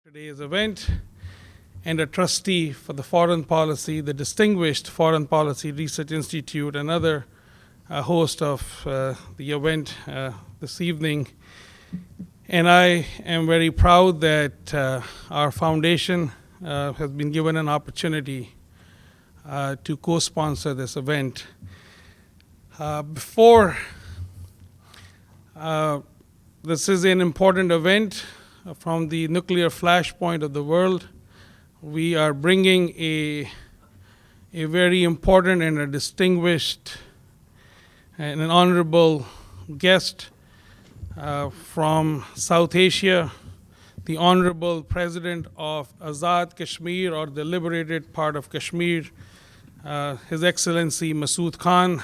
today's event and a trustee for the foreign policy, the Distinguished Foreign Policy Research Institute, another host of the event this evening. And I am very proud that our foundation has been given an opportunity to co-sponsor this event. This is an important event from the nuclear flashpoint of the world. We are bringing a very important and a distinguished and an honorable guest from South Asia, the Honorable President of Azad Kashmir, or the liberated part of Kashmir, His Excellency Masood Khan,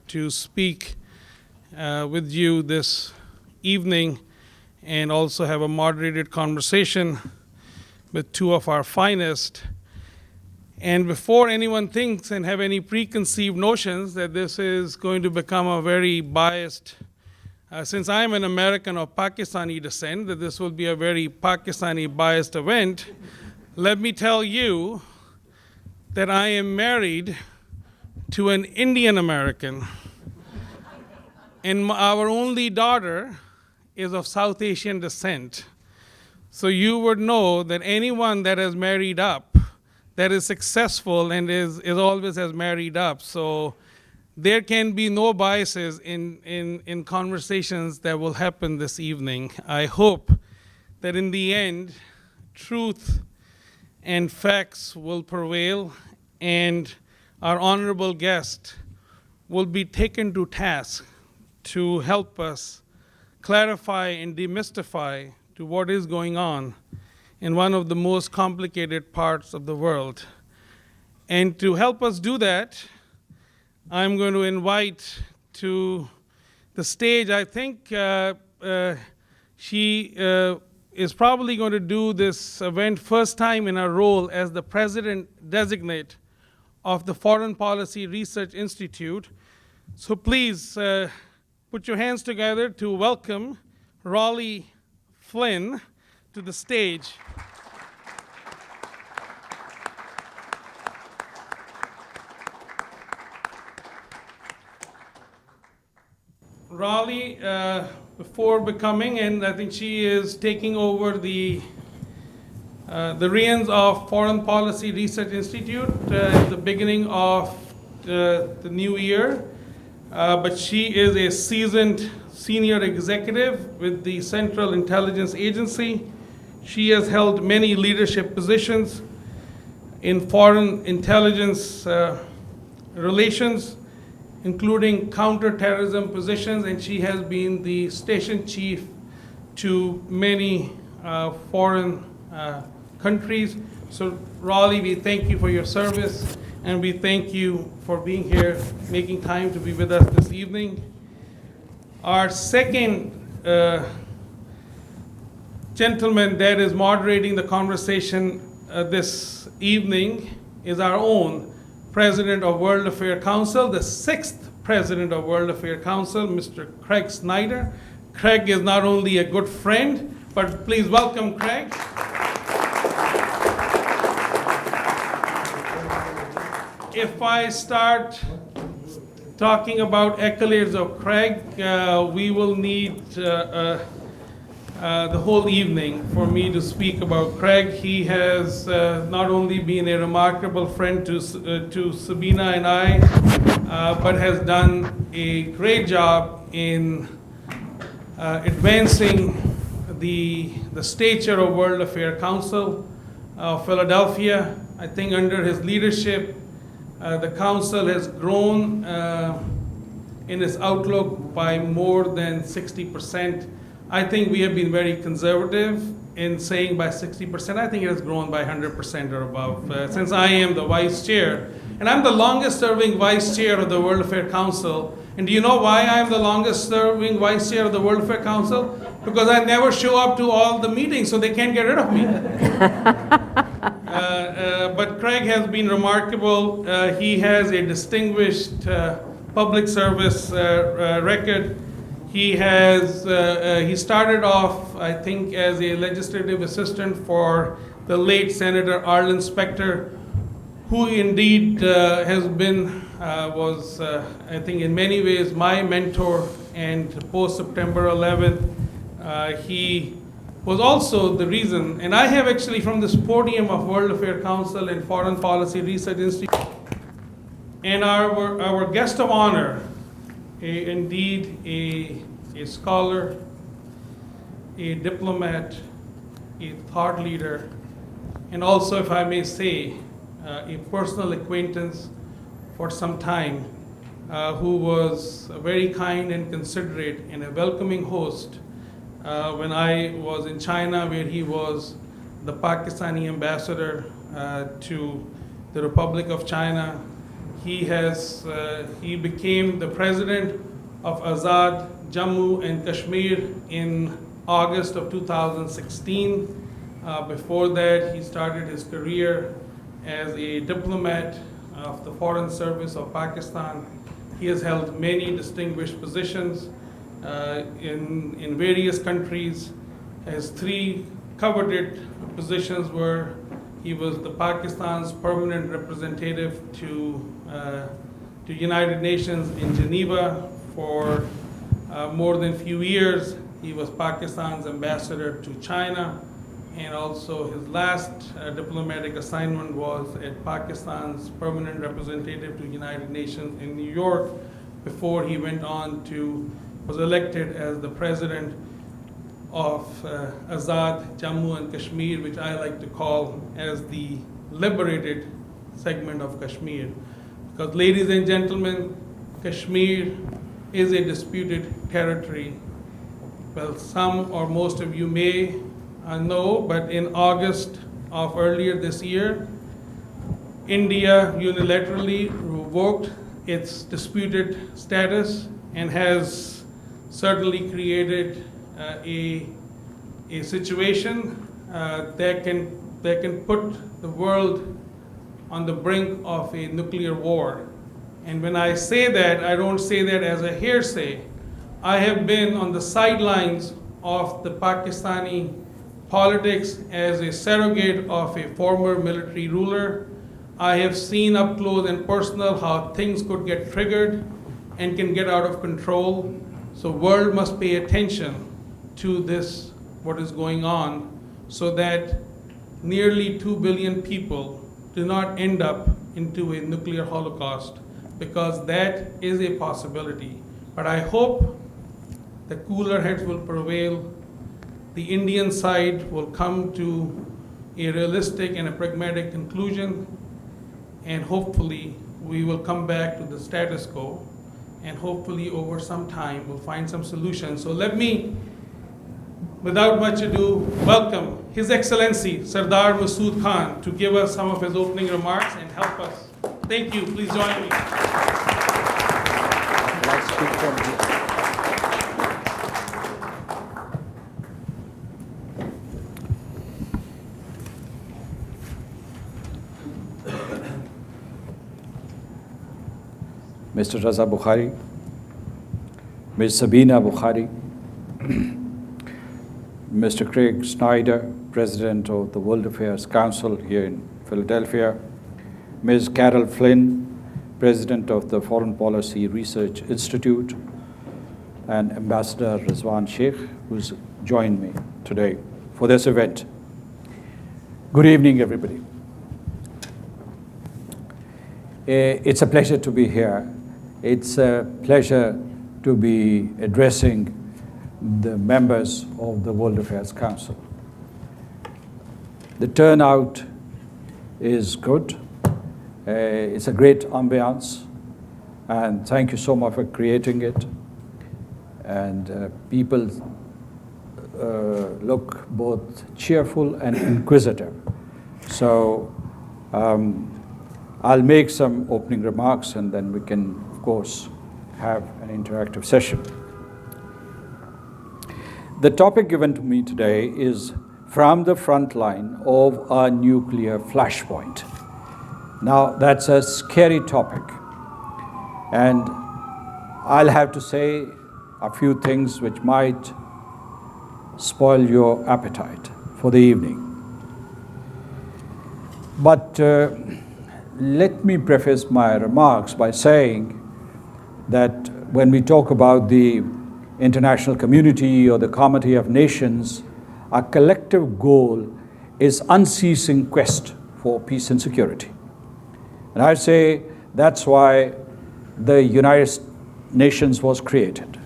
to speak with you this evening and also have a moderated conversation with two of our finest. And before anyone thinks and have any preconceived notions that this is going to become a very biased, since I'm an American of Pakistani descent, that this will be a very Pakistani biased event, let me tell you that I am married to an Indian American, and our only daughter is of South Asian descent. So you would know that anyone that has married up, that is successful and is always has married up. So there can be no biases in conversations that will happen this evening. I hope that in the end, truth and facts will prevail and our honorable guest will be taken to task to help us clarify and demystify to what is going on in one of the most complicated parts of the world. And to help us do that, I'm going to invite to the stage, I think she is probably going to do this event first time in her role as the President-designate of the Foreign Policy Research Institute. So please put your hands together to welcome Rollie Flynn to the stage. Rollie, before becoming, and I think she is taking over the reins of Foreign Policy Research Institute at the beginning of the new year. But she is a seasoned senior executive with the Central Intelligence Agency. She has held many leadership positions in foreign intelligence relations, including counterterrorism positions, and she has been the station chief to many foreign countries. So Rollie, we thank you for your service, and we thank you for being here, making time to be with us this evening. Our second gentleman that is moderating the conversation this evening is our own President of World Affairs Council, the sixth President of World Affairs Council, Mr. Craig Snyder. Craig is not only a good friend, but please welcome Craig. If I start talking about accolades of Craig, we will need the whole evening for me to speak about Craig. He has not only been a remarkable friend to Sabina and I, but has done a great job in advancing the stature of World Affairs Council of Philadelphia. I think under his leadership, the Council has grown in its outlook by more than 60%. I think we have been very conservative in saying by 60%. I think it has grown by 100% or above. Since I am the vice chair, and I'm the longest serving vice chair of the World Affairs Council. And do you know why I'm the longest serving vice chair of the World Affairs Council? Because I never show up to all the meetings, so they can't get rid of me. But Craig has been remarkable. He has a distinguished public service record. He started off, I think, as a legislative assistant for the late Senator Arlen Specter, who indeed was, I think, in many ways my mentor. And post September 11th, he was also the reason. And I have actually, from this podium of World Affairs Council and Foreign Policy Research Institute, and our guest of honor, indeed a scholar, a diplomat, a thought leader, and also, if I may say, a personal acquaintance for some time, who was very kind and considerate and a welcoming host when I was in China, where he was the Pakistani ambassador to the Republic of China. He became the president of Azad Jammu and Kashmir in August of 2016. Before that, he started his career as a diplomat of the Foreign Service of Pakistan. He has held many distinguished positions in various countries. His three coveted positions were: he was the Pakistan's permanent representative to United Nations in Geneva for more than a few years. He was Pakistan's ambassador to China, and also his last diplomatic assignment was at Pakistan's permanent representative to United Nations in New York, before he was elected as the president of Azad Jammu and Kashmir, which I like to call as the liberated segment of Kashmir. Because, ladies and gentlemen, Kashmir is a disputed territory. Well, some or most of you may know, but in August of earlier this year, India unilaterally revoked its disputed status and has certainly created a situation that can put the world on the brink of a nuclear war. And when I say that, I don't say that as a hearsay. I have been on the sidelines of the Pakistani politics as a surrogate of a former military ruler. I have seen up close and personal how things could get triggered and can get out of control. So world must pay attention to this, what is going on, so that nearly 2 billion people do not end up into a nuclear holocaust, because that is a possibility. But I hope the cooler heads will prevail. The Indian side will come to a realistic and a pragmatic conclusion, and hopefully we will come back to the status quo, and hopefully over some time we'll find some solution. So let me, without much ado, welcome His Excellency Sardar Masood Khan to give us some of his opening remarks and help us. Thank you. Please join me. Mr. Raza Bukhari, Ms. Sabina Bukhari, Mr. Craig Snyder, President of the World Affairs Council here in Philadelphia, Ms. Carol Flynn, President of the Foreign Policy Research Institute, and Ambassador Rizwan Sheikh, who's joined me today for this event. Good evening, everybody. It's a pleasure to be here. It's a pleasure to be addressing the members of the World Affairs Council. The turnout is good. It's a great ambiance, and thank you so much for creating it. And people look both cheerful and inquisitive. So I'll make some opening remarks, and then we can, of course, have an interactive session. The topic given to me today is from the front line of a nuclear flashpoint. Now, that's a scary topic, and I'll have to say a few things which might spoil your appetite for the evening. But let me preface my remarks by saying that when we talk about the international community or the Committee of Nations, our collective goal is unceasing quest for peace and security. And I say that's why the United Nations was created.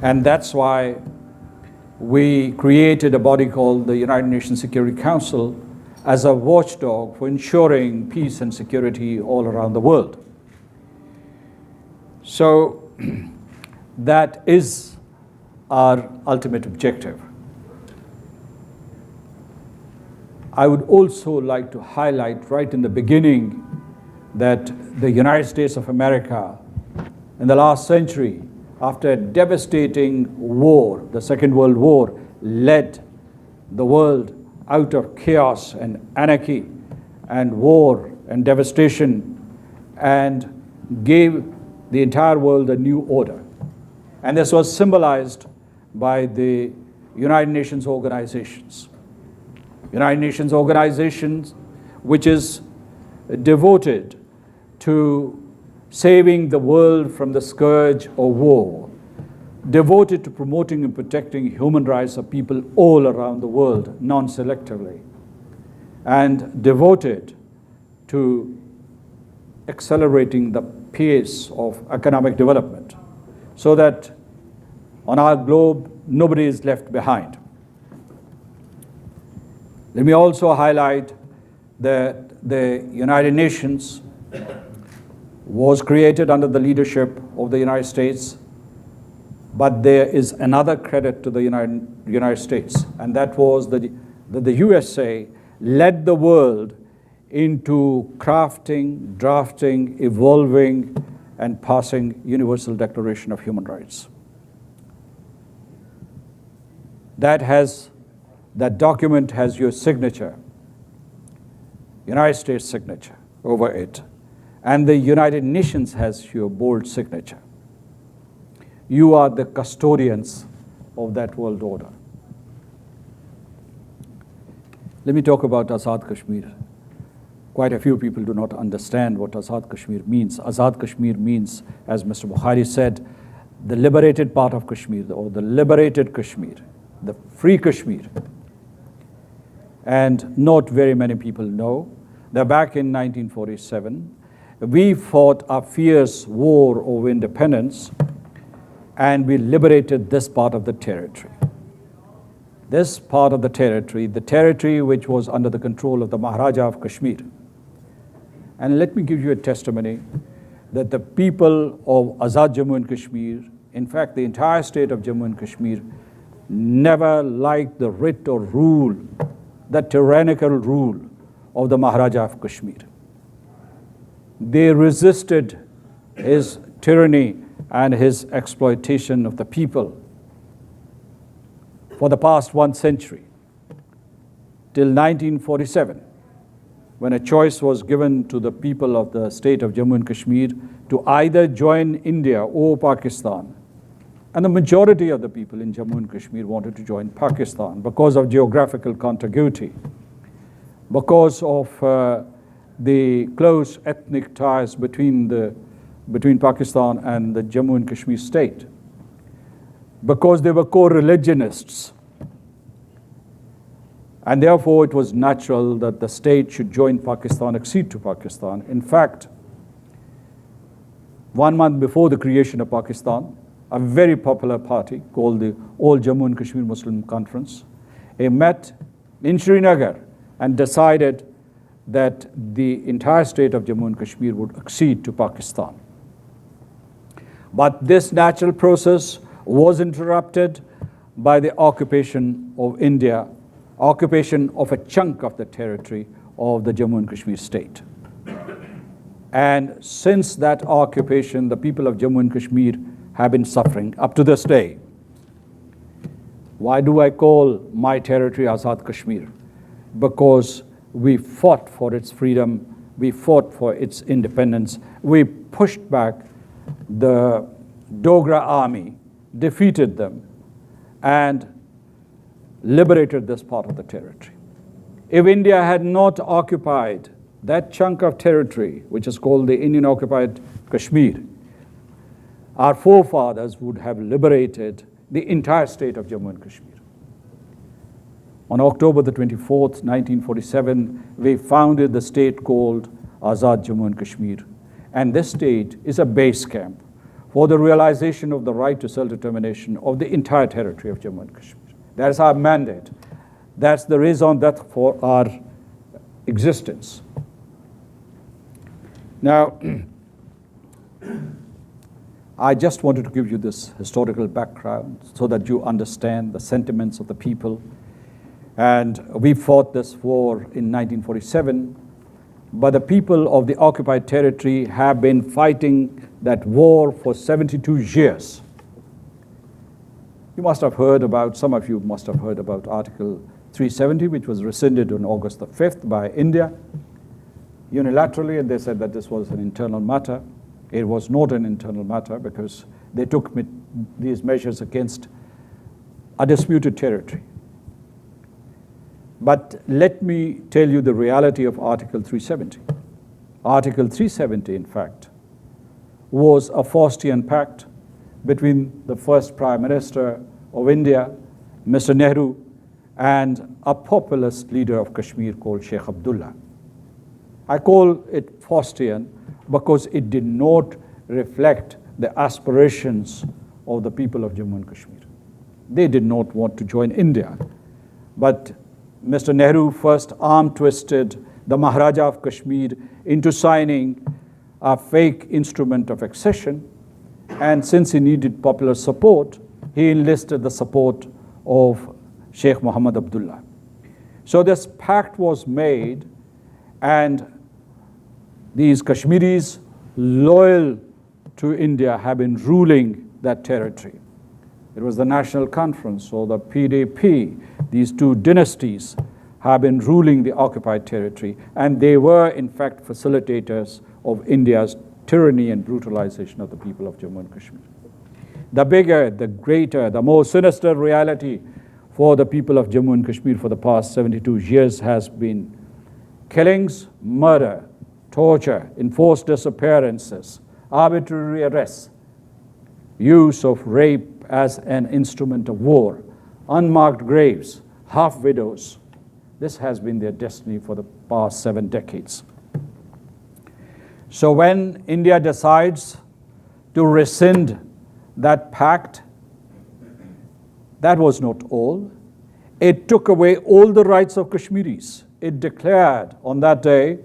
And that's why we created a body called the United Nations Security Council as a watchdog for ensuring peace and security all around the world. So that is our ultimate objective. I would also like to highlight right in the beginning that the United States of America in the last century, after a devastating war, the Second World War, led the world out of chaos and anarchy and war and devastation and gave the entire world a new order. And this was symbolized by the United Nations organizations. United Nations organizations which is devoted to saving the world from the scourge of war, devoted to promoting and protecting human rights of people all around the world, non-selectively, and devoted to accelerating the pace of economic development so that on our globe nobody is left behind. Let me also highlight that the United Nations was created under the leadership of the United States, but there is another credit to the United States, and that was that the USA led the world into crafting, drafting, evolving, and passing Universal Declaration of Human Rights. That document has your signature, United States signature over it, and the United Nations has your bold signature. You are the custodians of that world order. Let me talk about Azad Kashmir. Quite a few people do not understand what Azad Kashmir means. Azad Kashmir means, as Mr. Bukhari said, the liberated part of Kashmir, or the liberated Kashmir, the free Kashmir. And not very many people know that back in 1947, we fought a fierce war of independence and we liberated this part of the territory. This part of the territory which was under the control of the Maharaja of Kashmir. And let me give you a testimony that the people of Azad Jammu and Kashmir, in fact the entire state of Jammu and Kashmir, never liked the writ or rule, the tyrannical rule of the Maharaja of Kashmir. They resisted his tyranny and his exploitation of the people for the past 1 century, till 1947, when a choice was given to the people of the state of Jammu and Kashmir to either join India or Pakistan. And the majority of the people in Jammu and Kashmir wanted to join Pakistan because of geographical contiguity, because of the close ethnic ties between Pakistan and the Jammu and Kashmir state, because they were co-religionists. And therefore it was natural that the state should join Pakistan, accede to Pakistan. In fact, 1 month before the creation of Pakistan, a very popular party called the All Jammu and Kashmir Muslim Conference, met in Srinagar and decided that the entire state of Jammu and Kashmir would accede to Pakistan. But this natural process was interrupted by the occupation of India, occupation of a chunk of the territory of the Jammu and Kashmir state. And since that occupation, the people of Jammu and Kashmir have been suffering up to this day. Why do I call my territory Azad Kashmir? Because we fought for its freedom, we fought for its independence, we pushed back the Dogra army defeated them, and liberated this part of the territory. If India had not occupied that chunk of territory, which is called the Indian occupied Kashmir, our forefathers would have liberated the entire state of Jammu and Kashmir. On October the 24th, 1947, we founded the state called Azad Jammu and Kashmir. And this state is a base camp for the realization of the right to self-determination of the entire territory of Jammu and Kashmir. That is our mandate. That's the raison d'etre for our existence. Now, I just wanted to give you this historical background so that you understand the sentiments of the people. And we fought this war in 1947, but the people of the occupied territory have been fighting that war for 72 years. You must have heard about, some of you must have heard about Article 370, which was rescinded on August the 5th by India unilaterally, and they said that this was an internal matter. It was not an internal matter because they took these measures against a disputed territory. But let me tell you the reality of Article 370. Article 370, in fact, was a Faustian pact between the first Prime Minister of India, Mr. Nehru, and a populist leader of Kashmir called Sheikh Abdullah. I call it Faustian because it did not reflect the aspirations of the people of Jammu and Kashmir. They did not want to join India. But Mr. Nehru first arm-twisted the Maharaja of Kashmir into signing a fake instrument of accession. And since he needed popular support, he enlisted the support of Sheikh Muhammad Abdullah. So this pact was made, and these Kashmiris loyal to India have been ruling that territory. It was the National Conference or the PDP. These two dynasties have been ruling the occupied territory, and they were in fact facilitators of India's tyranny and brutalization of the people of Jammu and Kashmir. The bigger, the greater, the more sinister reality for the people of Jammu and Kashmir for the past 72 years has been killings, murder, torture, enforced disappearances, arbitrary arrests, use of rape as an instrument of war, unmarked graves, half-widows. This has been their destiny for the past 7 decades. So when India decides to rescind that pact, that was not all. It took away all the rights of Kashmiris. It declared on that day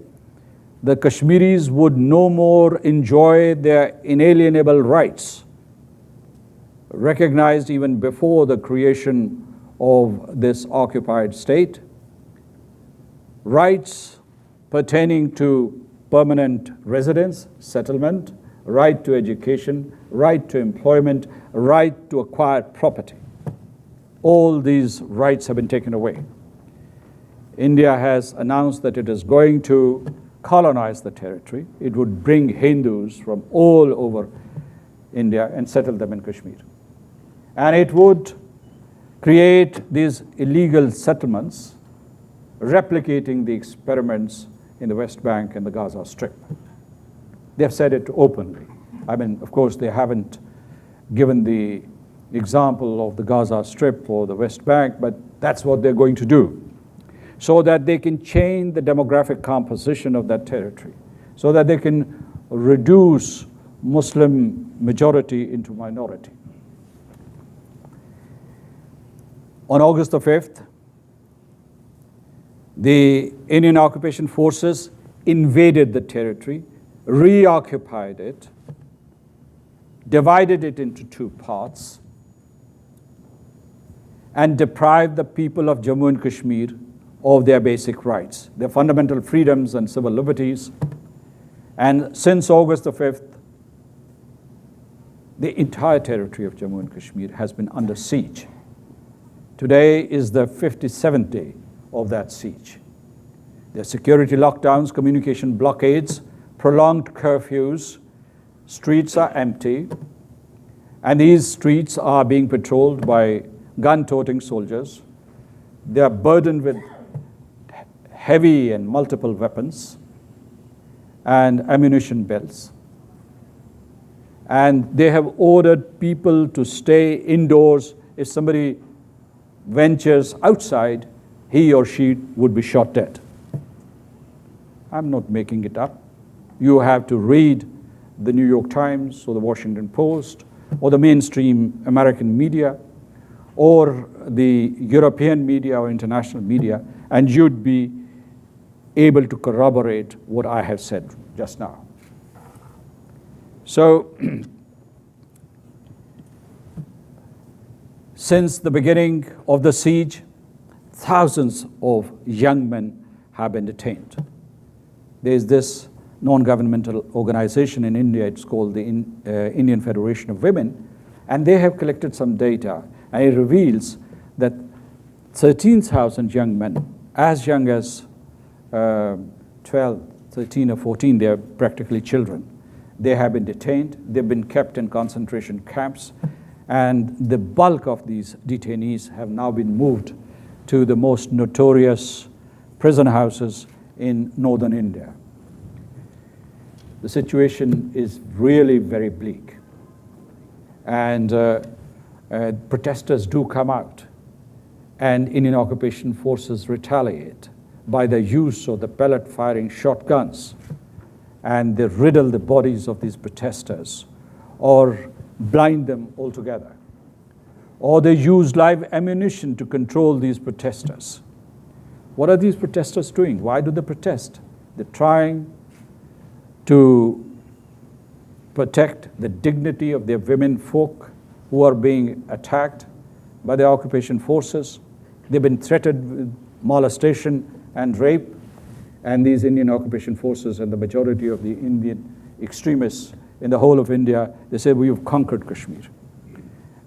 the Kashmiris would no more enjoy their inalienable rights, recognized even before the creation of this occupied state, rights pertaining to permanent residence, settlement, right to education, right to employment, right to acquire property. All these rights have been taken away. India has announced that it is going to colonize the territory. It would bring Hindus from all over India and settle them in Kashmir. And it would create these illegal settlements, replicating the experiments in the West Bank and the Gaza Strip. They have said it openly. I mean, of course, they haven't given the example of the Gaza Strip or the West Bank, but that's what they're going to do, so that they can change the demographic composition of that territory, so that they can reduce Muslim majority into minority. On August the 5th, the Indian occupation forces invaded the territory, reoccupied it, divided it into 2 parts, and deprived the people of Jammu and Kashmir of their basic rights, their fundamental freedoms and civil liberties. And since August the 5th, the entire territory of Jammu and Kashmir has been under siege. Today is the 57th day of that siege. There are security lockdowns, communication blockades, prolonged curfews, streets are empty, And these streets are being patrolled by gun-toting soldiers. They are burdened with heavy and multiple weapons and ammunition belts. And they have ordered people to stay indoors. If somebody ventures outside, he or she would be shot dead. I'm not making it up. You have to read the New York Times or the Washington Post or the mainstream American media or the European media or international media, and you'd be able to corroborate what I have said just now. So, since the beginning of the siege, thousands of young men have been detained. There is this non-governmental organization in India, it's called the Indian Federation of Women, and they have collected some data, and it reveals that 13,000 young men, as young as 12, 13 or 14, they are practically children. They have been detained, they've been kept in concentration camps, and the bulk of these detainees have now been moved to the most notorious prison houses in northern India. The situation is really very bleak. And protesters do come out, and Indian occupation forces retaliate by the use of the pellet-firing shotguns, and they riddle the bodies of these protesters or blind them altogether. Or they use live ammunition to control these protesters. What are these protesters doing? Why do they protest? They're trying to protect the dignity of their women folk who are being attacked by the occupation forces. They've been threatened with molestation and rape, and these Indian occupation forces and the majority of the Indian extremists in the whole of India, they say, we have conquered Kashmir.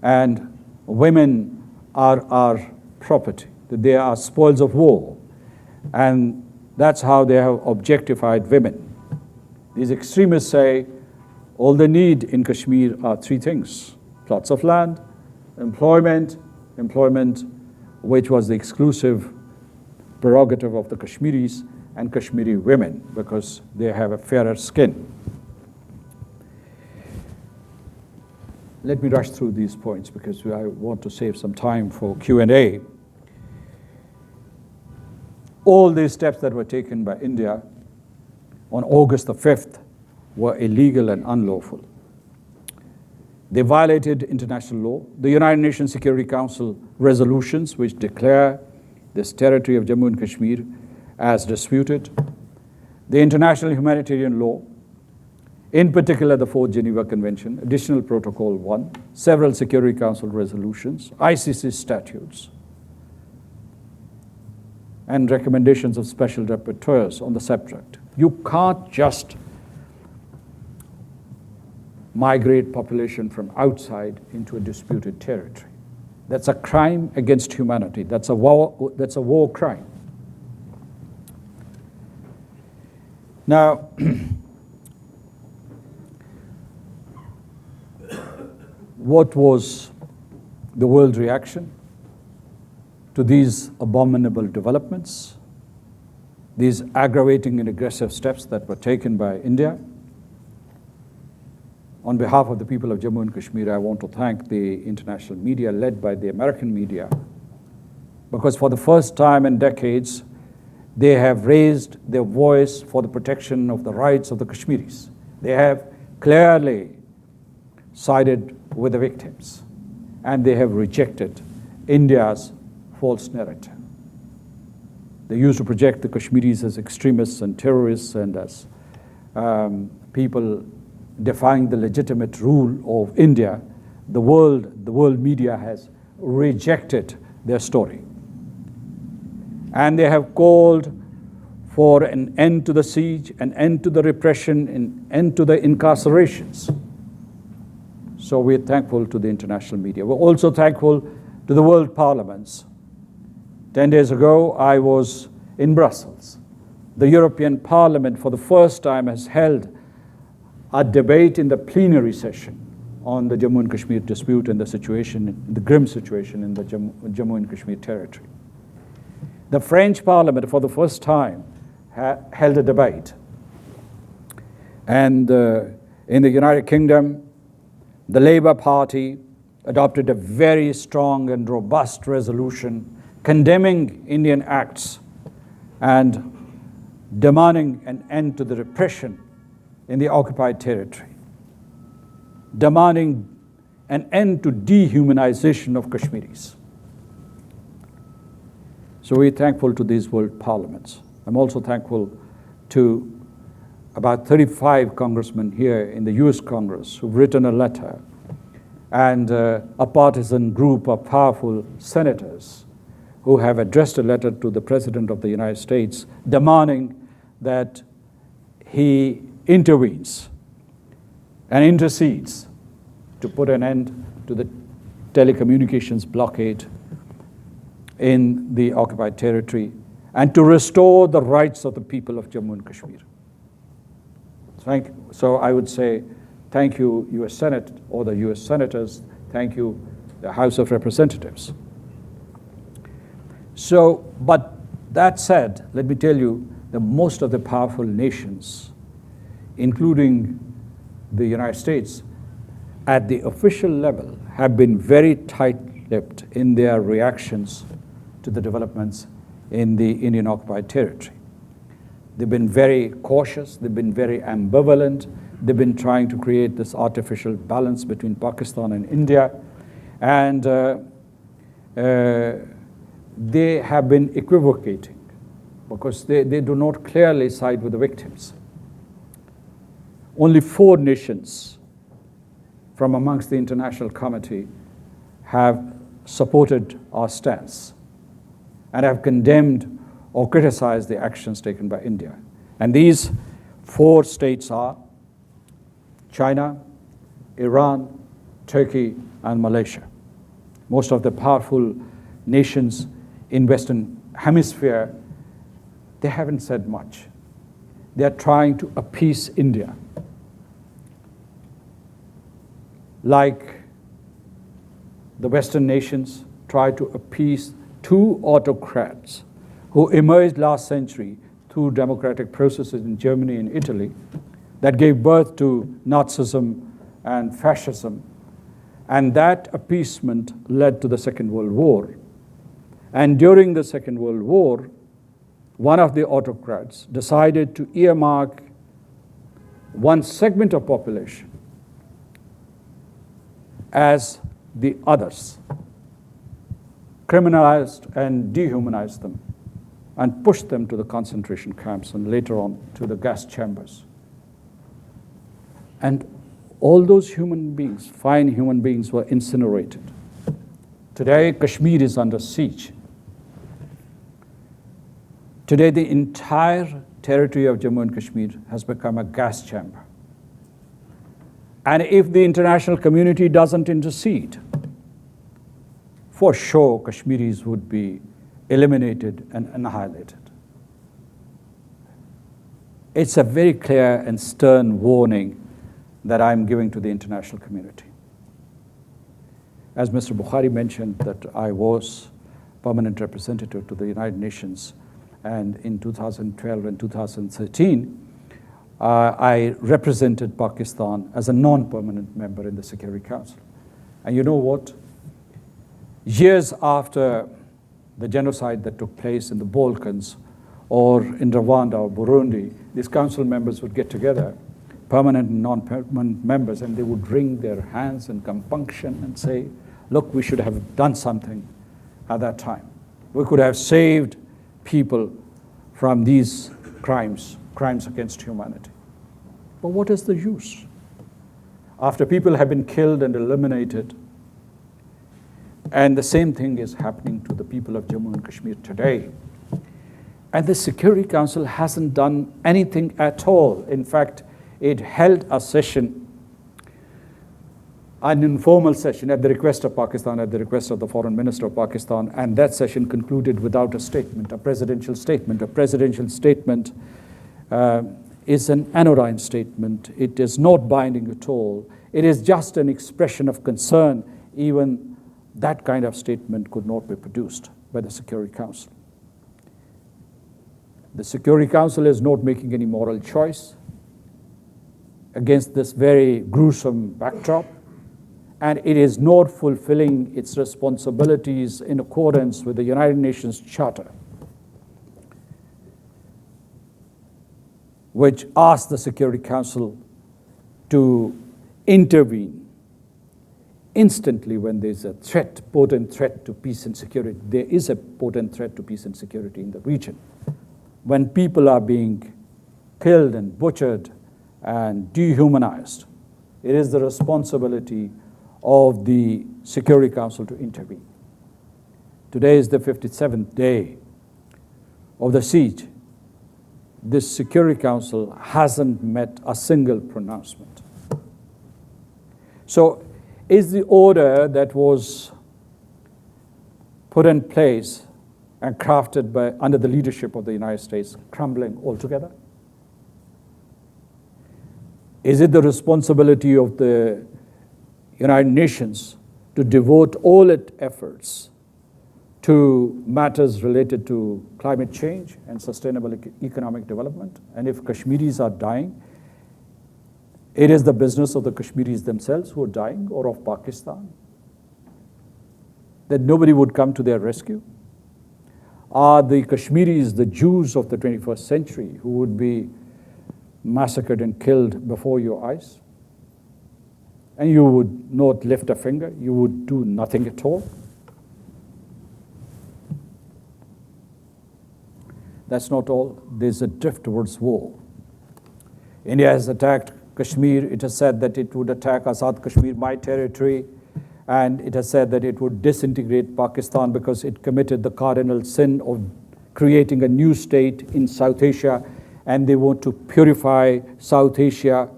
And women are our property, that they are spoils of war. And that's how they have objectified women. These extremists say all they need in Kashmir are three things: plots of land, employment, which was the exclusive prerogative of the Kashmiris, and Kashmiri women, because they have a fairer skin. Let me rush through these points because I want to save some time for Q&A. All these steps that were taken by India on August the 5th were illegal and unlawful. They violated international law. The United Nations Security Council resolutions, which declare this territory of Jammu and Kashmir as disputed, the international humanitarian law, in particular the Fourth Geneva Convention, Additional Protocol 1, several Security Council resolutions, ICC statutes, and recommendations of special rapporteurs on the subject. You can't just migrate population from outside into a disputed territory. That's a crime against humanity. That's a war crime. Now, what was the world reaction to these abominable developments, these aggravating and aggressive steps that were taken by India? On behalf of the people of Jammu and Kashmir, I want to thank the international media led by the American media, because for the first time in decades, they have raised their voice for the protection of the rights of the Kashmiris. They have clearly sided with the victims, and they have rejected India's false narrative. They used to project the Kashmiris as extremists and terrorists and as people defying the legitimate rule of India. The world media has rejected their story. And they have called for an end to the siege, an end to the repression, an end to the incarcerations. So we're thankful to the international media. We're also thankful to the world parliaments. 10 days ago, I was in Brussels. The European Parliament, for the first time, has held a debate in the plenary session on the Jammu and Kashmir dispute and the situation, the grim situation in the Jammu and Kashmir territory. The French Parliament, for the first time, held a debate. And in the United Kingdom, the Labour Party adopted a very strong and robust resolution condemning Indian acts and demanding an end to the repression in the occupied territory, demanding an end to dehumanization of Kashmiris. So we're thankful to these world parliaments. I'm also thankful to about 35 congressmen here in the US Congress who've written a letter, and a partisan group of powerful senators who have addressed a letter to the President of the United States demanding that he intervenes and intercedes to put an end to the telecommunications blockade in the occupied territory and to restore the rights of the people of Jammu and Kashmir. So I would say thank you, US Senate, or the US Senators. Thank you, the House of Representatives. So, but that said, let me tell you that most of the powerful nations, including the United States, at the official level, have been very tight-lipped in their reactions to the developments in the Indian occupied territory. They've been very cautious, they've been very ambivalent, they've been trying to create this artificial balance between Pakistan and India, and they have been equivocating because they do not clearly side with the victims. Only 4 nations from amongst the International Committee have supported our stance and have condemned or criticized the actions taken by India. And these 4 states are China, Iran, Turkey, and Malaysia. Most of the powerful nations in Western Hemisphere, they haven't said much. They are trying to appease India. Like the Western nations try to appease 2 autocrats who emerged last century through democratic processes in Germany and Italy that gave birth to Nazism and fascism. And that appeasement led to the Second World War. And during the Second World War, one of the autocrats decided to earmark one segment of population as the others, criminalized and dehumanized them, and pushed them to the concentration camps and later on to the gas chambers. And all those human beings, fine human beings, were incinerated. Today, Kashmir is under siege. Today, the entire territory of Jammu and Kashmir has become a gas chamber. And if the international community doesn't intercede, for sure Kashmiris would be eliminated and annihilated. It's a very clear and stern warning that I'm giving to the international community. As Mr. Bukhari mentioned, that I was permanent representative to the United Nations, and in 2012 and 2013, I represented Pakistan as a non-permanent member in the Security Council. And you know what? Years after the genocide that took place in the Balkans or in Rwanda or Burundi, these council members would get together, permanent and non-permanent members, and they would wring their hands in compunction and say, look, we should have done something at that time. We could have saved people from these crimes against humanity. But what is the use? After people have been killed and eliminated, and the same thing is happening to the people of Jammu and Kashmir today. And the Security Council hasn't done anything at all. In fact, it held a session, an informal session at the request of Pakistan, at the request of the Foreign Minister of Pakistan, and that session concluded without a statement, a presidential statement. A presidential statement is an anodyne statement. It is not binding at all. It is just an expression of concern. Even that kind of statement could not be produced by the Security Council. The Security Council is not making any moral choice against this very gruesome backdrop, and it is not fulfilling its responsibilities in accordance with the United Nations Charter, which asks the Security Council to intervene instantly when there's a threat, potent threat to peace and security. There is a potent threat to peace and security in the region. When people are being killed and butchered and dehumanized, it is the responsibility of the Security Council to intervene. Today is the 57th day of the siege. This Security Council hasn't met a single pronouncement. So is the order that was put in place and crafted under the leadership of the United States crumbling altogether? Is it the responsibility of the United Nations to devote all its efforts to matters related to climate change and sustainable economic development? And if Kashmiris are dying, it is the business of the Kashmiris themselves who are dying, or of Pakistan, that nobody would come to their rescue? Are the Kashmiris the Jews of the 21st century who would be massacred and killed before your eyes? And you would not lift a finger, you would do nothing at all? That's not all. There's a drift towards war. India has attacked Kashmir. It has said that it would attack Azad Kashmir, my territory, and it has said that it would disintegrate Pakistan because it committed the cardinal sin of creating a new state in South Asia, and they want to purify South Asia,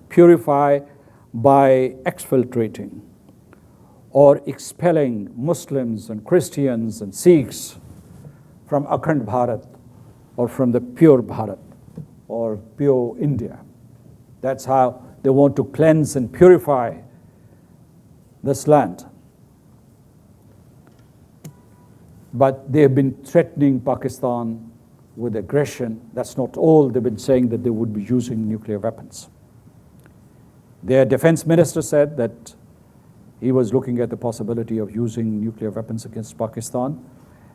purify by exfiltrating or expelling Muslims and Christians and Sikhs from Akhand Bharat, or from the pure Bharat, or pure India. That's how they want to cleanse and purify this land. But they have been threatening Pakistan with aggression. That's not all. They've been saying that they would be using nuclear weapons. Their defense minister said that he was looking at the possibility of using nuclear weapons against Pakistan.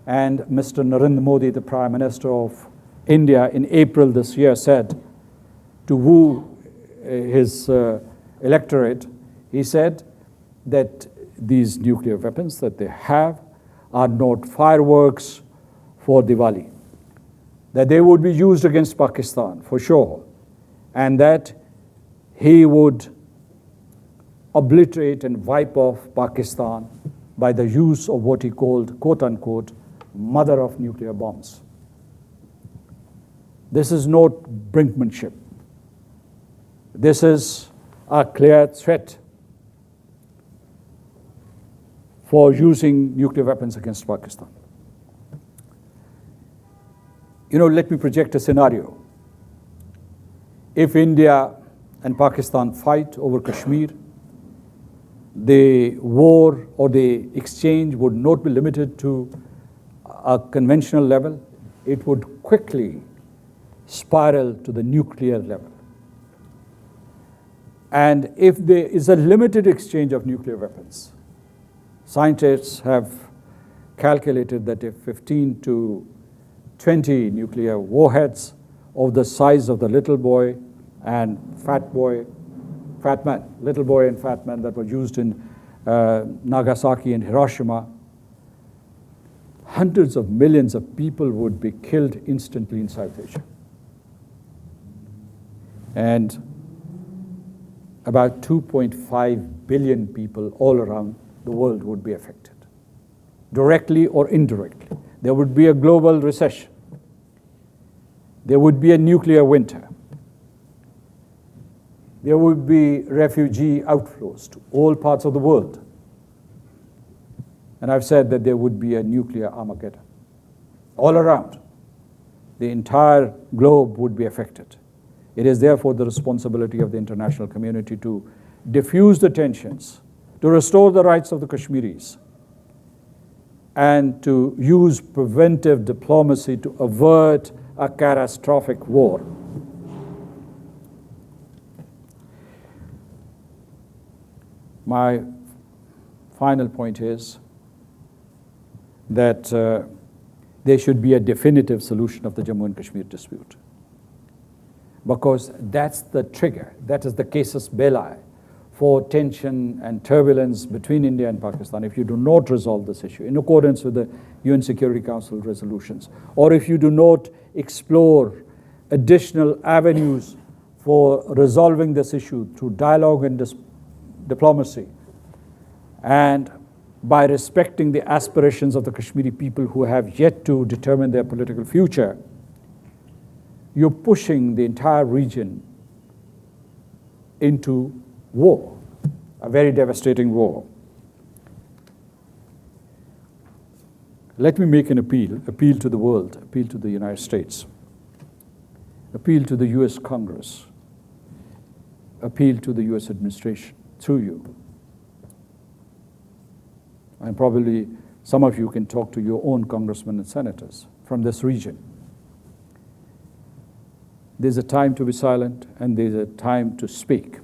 And Mr. Narendra Modi, the Prime Minister of India, in April this year said, to woo his electorate, he said that these nuclear weapons that they have are not fireworks for Diwali, that they would be used against Pakistan for sure, and that he would obliterate and wipe off Pakistan by the use of what he called, quote unquote, mother of nuclear bombs. This is not brinkmanship. This is a clear threat for using nuclear weapons against Pakistan. Let me project a scenario. If India and Pakistan fight over Kashmir, the war or the exchange would not be limited to a conventional level. It would quickly spiral to the nuclear level. And if there is a limited exchange of nuclear weapons, scientists have calculated that if 15 to 20 nuclear warheads of the size of the little boy and fat man, little boy and fat man that were used in Nagasaki and Hiroshima, hundreds of millions of people would be killed instantly in South Asia. And about 2.5 billion people all around the world would be affected, directly or indirectly. There would be a global recession. There would be a nuclear winter. There would be refugee outflows to all parts of the world. And I've said that there would be a nuclear Armageddon all around. The entire globe would be affected. It is therefore the responsibility of the international community to diffuse the tensions, to restore the rights of the Kashmiris, and to use preventive diplomacy to avert a catastrophic war. My final point is that there should be a definitive solution of the Jammu and Kashmir dispute, because that's the trigger, that is the casus belli for tension and turbulence between India and Pakistan. If you do not resolve this issue in accordance with the UN Security Council resolutions, or if you do not explore additional avenues for resolving this issue through dialogue and diplomacy, and by respecting the aspirations of the Kashmiri people who have yet to determine their political future, you're pushing the entire region into war, a very devastating war. Let me make an appeal to the world, appeal to the United States, appeal to the US Congress, appeal to the US administration through you. And probably some of you can talk to your own congressmen and senators from this region. There's a time to be silent and there's a time to speak.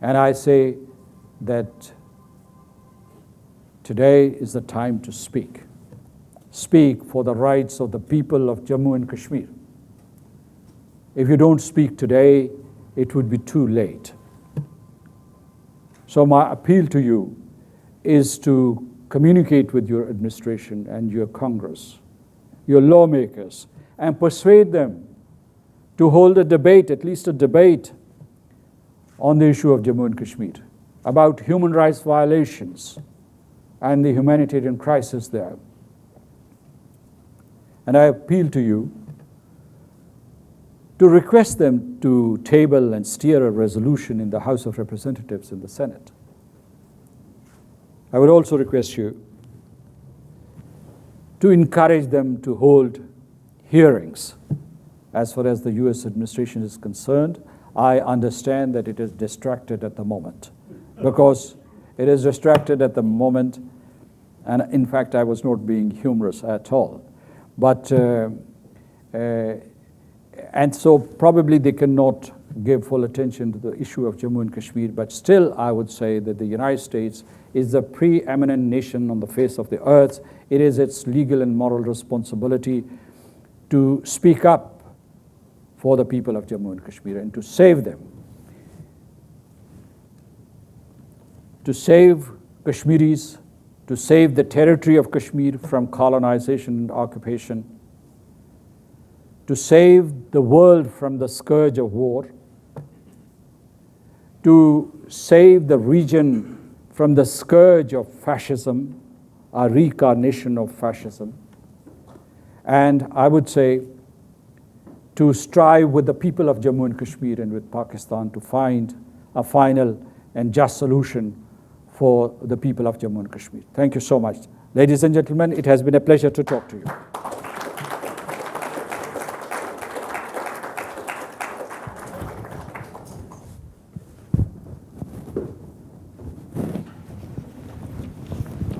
And I say that today is the time to speak. Speak for the rights of the people of Jammu and Kashmir. If you don't speak today, it would be too late. So my appeal to you is to communicate with your administration and your Congress, your lawmakers, and persuade them to hold a debate, at least a debate, on the issue of Jammu and Kashmir, about human rights violations and the humanitarian crisis there. And I appeal to you to request them to table and steer a resolution in the House of Representatives and the Senate. I would also request you to encourage them to hold hearings. As far as the US administration is concerned, I understand that it is distracted at the moment, because it is distracted at the moment, and in fact I was not being humorous at all. But and so probably they cannot give full attention to the issue of Jammu and Kashmir, but still I would say that the United States is the preeminent nation on the face of the earth. It is its legal and moral responsibility to speak up for the people of Jammu and Kashmir and to save them. To save Kashmiris, to save the territory of Kashmir from colonization and occupation, to save the world from the scourge of war, to save the region from the scourge of fascism, a reincarnation of fascism, and I would say to strive with the people of Jammu and Kashmir and with Pakistan to find a final and just solution for the people of Jammu and Kashmir. Thank you so much. Ladies and gentlemen, it has been a pleasure to talk to you.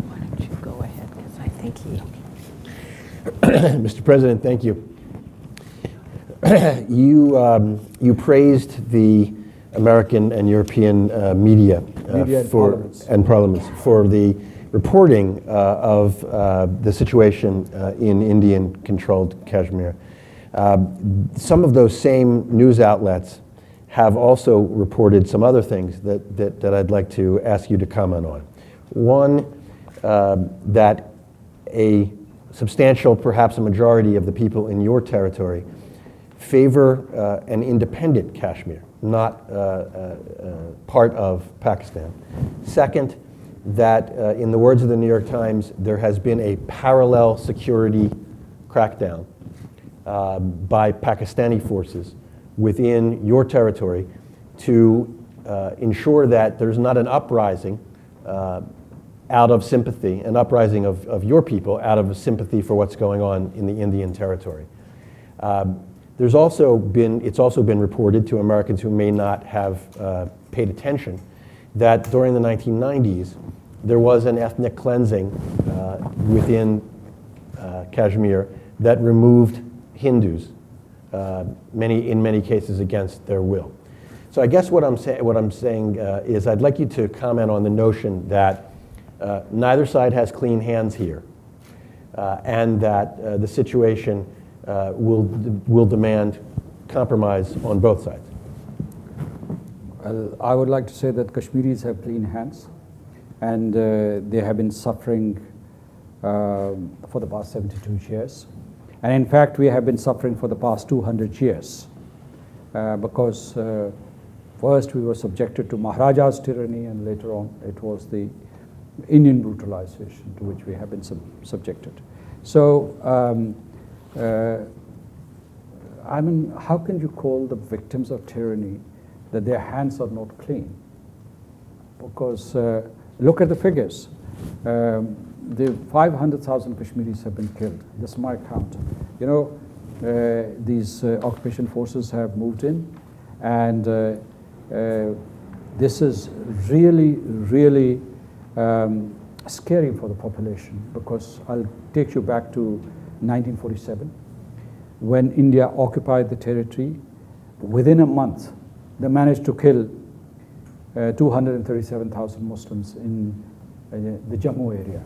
Why don't you go ahead, because I think he... Mr. President, thank you. You praised the American and European media and parliaments for the reporting of the situation in Indian-controlled Kashmir. Some of those same news outlets have also reported some other things that I'd like to ask you to comment on. One, that a substantial, perhaps a majority of the people in your territory favor an independent Kashmir, not part of Pakistan. Second, that in the words of the New York Times, there has been a parallel security crackdown by Pakistani forces within your territory to ensure that there's not an uprising out of sympathy, an uprising of your people out of sympathy for what's going on in the Indian territory. it's also been reported to Americans who may not have paid attention that during the 1990s, there was an ethnic cleansing within Kashmir that removed Hindus, in many cases against their will. So I guess what I'm saying is I'd like you to comment on the notion that neither side has clean hands here, and that the situation will demand compromise on both sides. Well, I would like to say that Kashmiris have clean hands, and they have been suffering for the past 72 years. And in fact, we have been suffering for the past 200 years because first we were subjected to Maharaja's tyranny, and later on it was the Indian brutalization to which we have been subjected. So, I mean, how can you call the victims of tyranny that their hands are not clean? Because look at the figures. The 500,000 Kashmiris have been killed. This is my count. You know, these occupation forces have moved in, and this is really, really scary for the population, because I'll take you back to 1947, when India occupied the territory. Within a month, they managed to kill 237,000 Muslims in the Jammu area.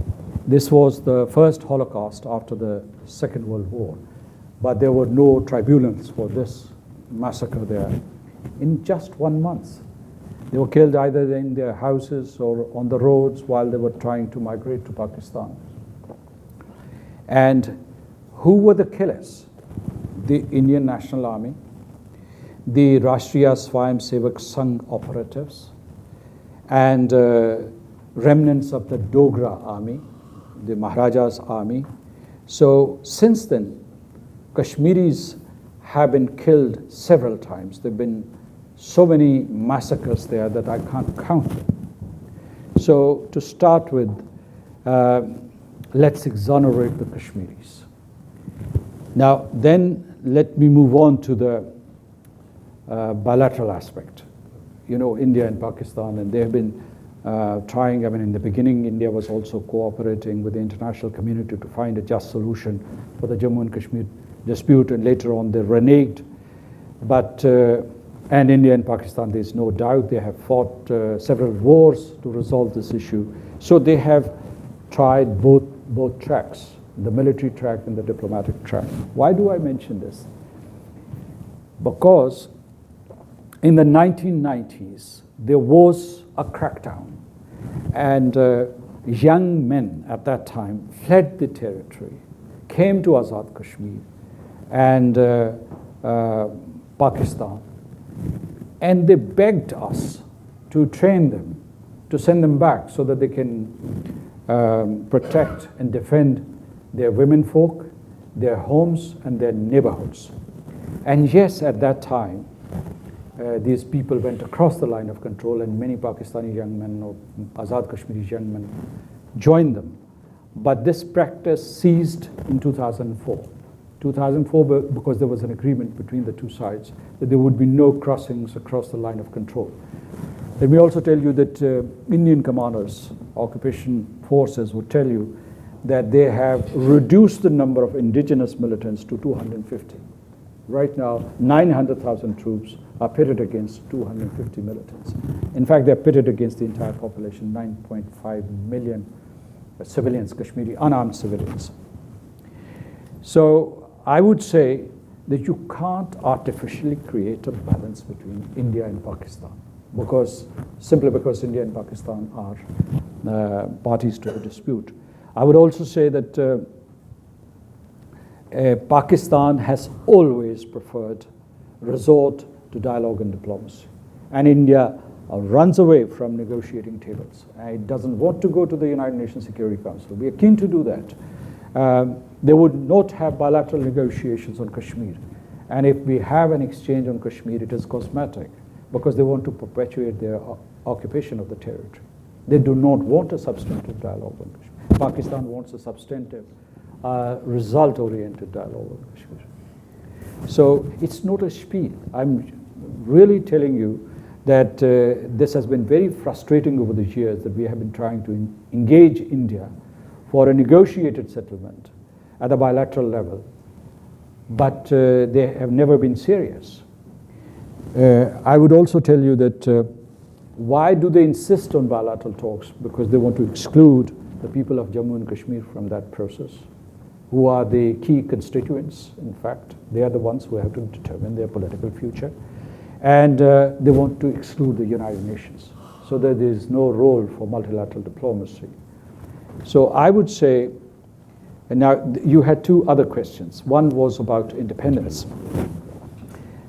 This was the first Holocaust after the Second World War, but there were no tribunals for this massacre there. In just 1 month, they were killed either in their houses or on the roads while they were trying to migrate to Pakistan. And who were the killers? The Indian National Army, the Rashtriya Swayam Sevak Sangh operatives, and remnants of the Dogra army, the Maharaja's army. So since then, Kashmiris have been killed several times. There have been so many massacres there that I can't count them. So to start with, let's exonerate the Kashmiris. Now then, let me move on to the bilateral aspect. You know, India and Pakistan, and they have been trying. I mean, in the beginning, India was also cooperating with the international community to find a just solution for the Jammu and Kashmir dispute, and later on they reneged. But and India and Pakistan, there's no doubt, they have fought several wars to resolve this issue. So they have tried both tracks, the military track and the diplomatic track. Why do I mention this? Because in the 1990s, there was a crackdown, and young men at that time fled the territory, came to Azad Kashmir and Pakistan, and they begged us to train them, to send them back so that they can protect and defend their women folk, their homes, and their neighborhoods. And yes, at that time, these people went across the line of control, and many Pakistani young men or Azad Kashmiri young men joined them. But this practice ceased in 2004. 2004, because there was an agreement between the two sides that there would be no crossings across the line of control. Let me also tell you that Indian commanders, occupation forces, would tell you that they have reduced the number of indigenous militants to 250. Right now, 900,000 troops are pitted against 250 militants. In fact, they're pitted against the entire population, 9.5 million civilians, Kashmiri, unarmed civilians. So I would say that you can't artificially create a balance between India and Pakistan, simply because India and Pakistan are parties to the dispute. I would also say that Pakistan has always preferred resort to dialogue and diplomacy, and India runs away from negotiating tables. It doesn't want to go to the United Nations Security Council. We are keen to do that. They would not have bilateral negotiations on Kashmir, and if we have an exchange on Kashmir, it is cosmetic, because they want to perpetuate their occupation of the territory. They do not want a substantive dialogue on Kashmir. Pakistan wants a substantive, result-oriented dialogue on Kashmir. So it's not a spiel. I'm really telling you that this has been very frustrating over the years, that we have been trying to engage India for a negotiated settlement at a bilateral level, but they have never been serious. I would also tell you that why do they insist on bilateral talks? Because they want to exclude the people of Jammu and Kashmir from that process, who are the key constituents, in fact. They are the ones who have to determine their political future. And they want to exclude the United Nations, so that there is no role for multilateral diplomacy. So I would say, and now you had two other questions. One was about independence.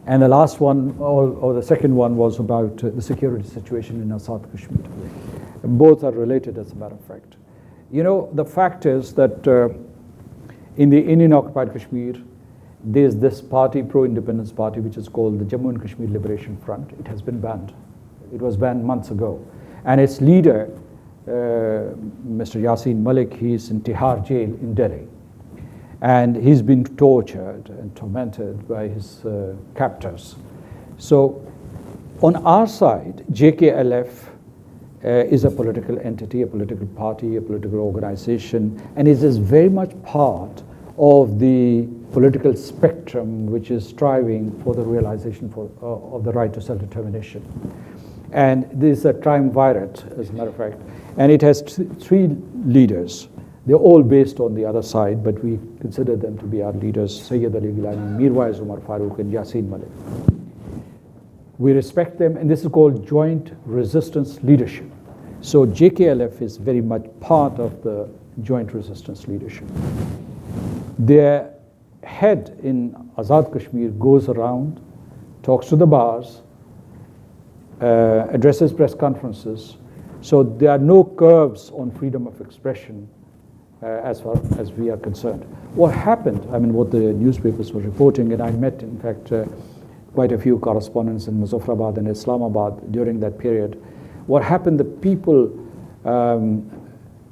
And the last one, or the second one, was about the security situation in Azad Kashmir. Both are related, as a matter of fact. You know, the fact is that in the Indian-occupied Kashmir, there's this party, pro-independence party, which is called the Jammu and Kashmir Liberation Front. It has been banned. It was banned months ago. And its leader, Mr. Yasin Malik, he's in Tihar jail in Delhi. And he's been tortured and tormented by his captors. So on our side, JKLF is a political entity, a political party, a political organization, and it is very much part of the political spectrum which is striving for the realization of the right to self-determination. And this is a triumvirate, as a matter of fact, and it has three leaders. They're all based on the other side, but we consider them to be our leaders: Sayyid Ali Gilani, Mirwais Umar Farooq, and Yasin Malik. We respect them, and this is called joint resistance leadership. So JKLF is very much part of the joint resistance leadership. Their head in Azad Kashmir goes around, talks to the bars, addresses press conferences. So there are no curbs on freedom of expression as far as we are concerned. What happened, I mean, what the newspapers were reporting, and I met, in fact, quite a few correspondents in Muzaffarabad and Islamabad during that period. What happened, the people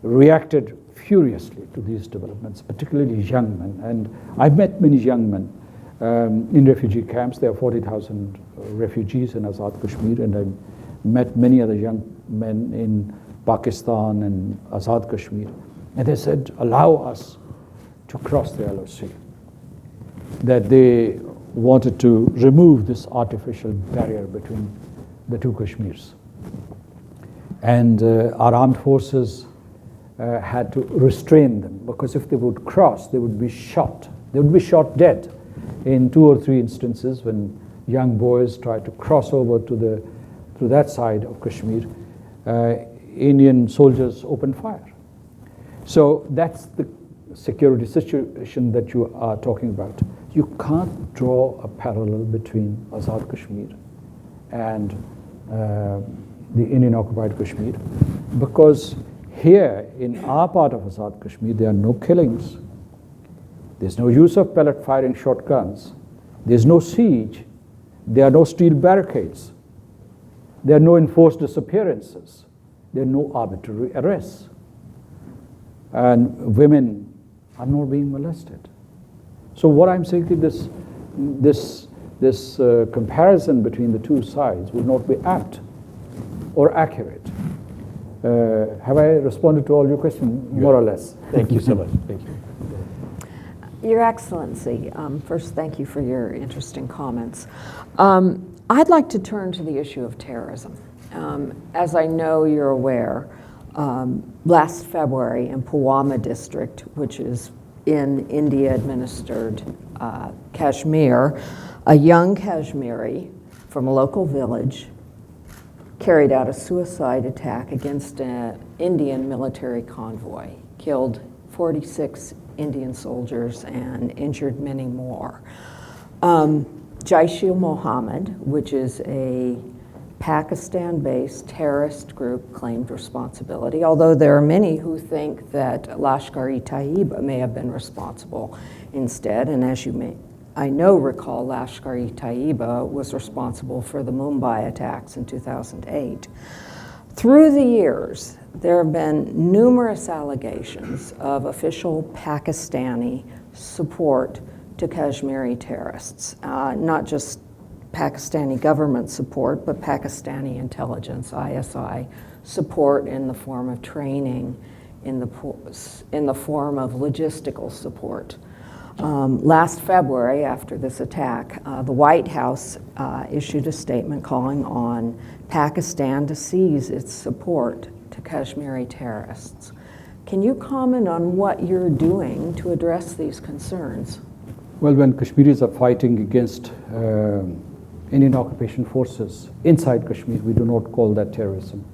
reacted furiously to these developments, particularly young men. And I've met many young men in refugee camps. There are 40,000 refugees in Azad Kashmir, and I've met many other young men in Pakistan and Azad Kashmir. And they said, allow us to cross the LOC. That they wanted to remove this artificial barrier between the two Kashmirs. And our armed forces had to restrain them, because if they would cross, they would be shot. They would be shot dead in 2 or 3 instances when young boys tried to cross over to that side of Kashmir. Indian soldiers opened fire. So that's the security situation that you are talking about. You can't draw a parallel between Azad Kashmir and the Indian-occupied Kashmir, because here in our part of Azad Kashmir, there are no killings. There's no use of pellet-firing shotguns. There's no siege. There are no steel barricades. There are no enforced disappearances. There are no arbitrary arrests. And women are not being molested. So what I'm saying is this comparison between the two sides would not be apt or accurate. Have I responded to all your questions, more or less? Thank you so much. Thank you. Your Excellency, first, thank you for your interesting comments. I'd like to turn to the issue of terrorism. As I know you're aware, last February in Pulwama district, which is in India-administered Kashmir, a young Kashmiri from a local village carried out a suicide attack against an Indian military convoy, killed 46 Indian soldiers and injured many more. Jaish-e-Mohammed, which is a Pakistan-based terrorist group, claimed responsibility, although there are many who think that Lashkar-e-Taiba may have been responsible instead. And as you may, I know, recall, Lashkar-e-Taiba was responsible for the Mumbai attacks in 2008. Through the years, there have been numerous allegations of official Pakistani support to Kashmiri terrorists, not just Pakistani government support, but Pakistani intelligence, ISI, support in the form of training, in the form of logistical support. Last February, after this attack, the White House issued a statement calling on Pakistan to cease its support to Kashmiri terrorists. Can you comment on what you're doing to address these concerns? Well, when Kashmiris are fighting against Indian occupation forces inside Kashmir, we do not call that terrorism.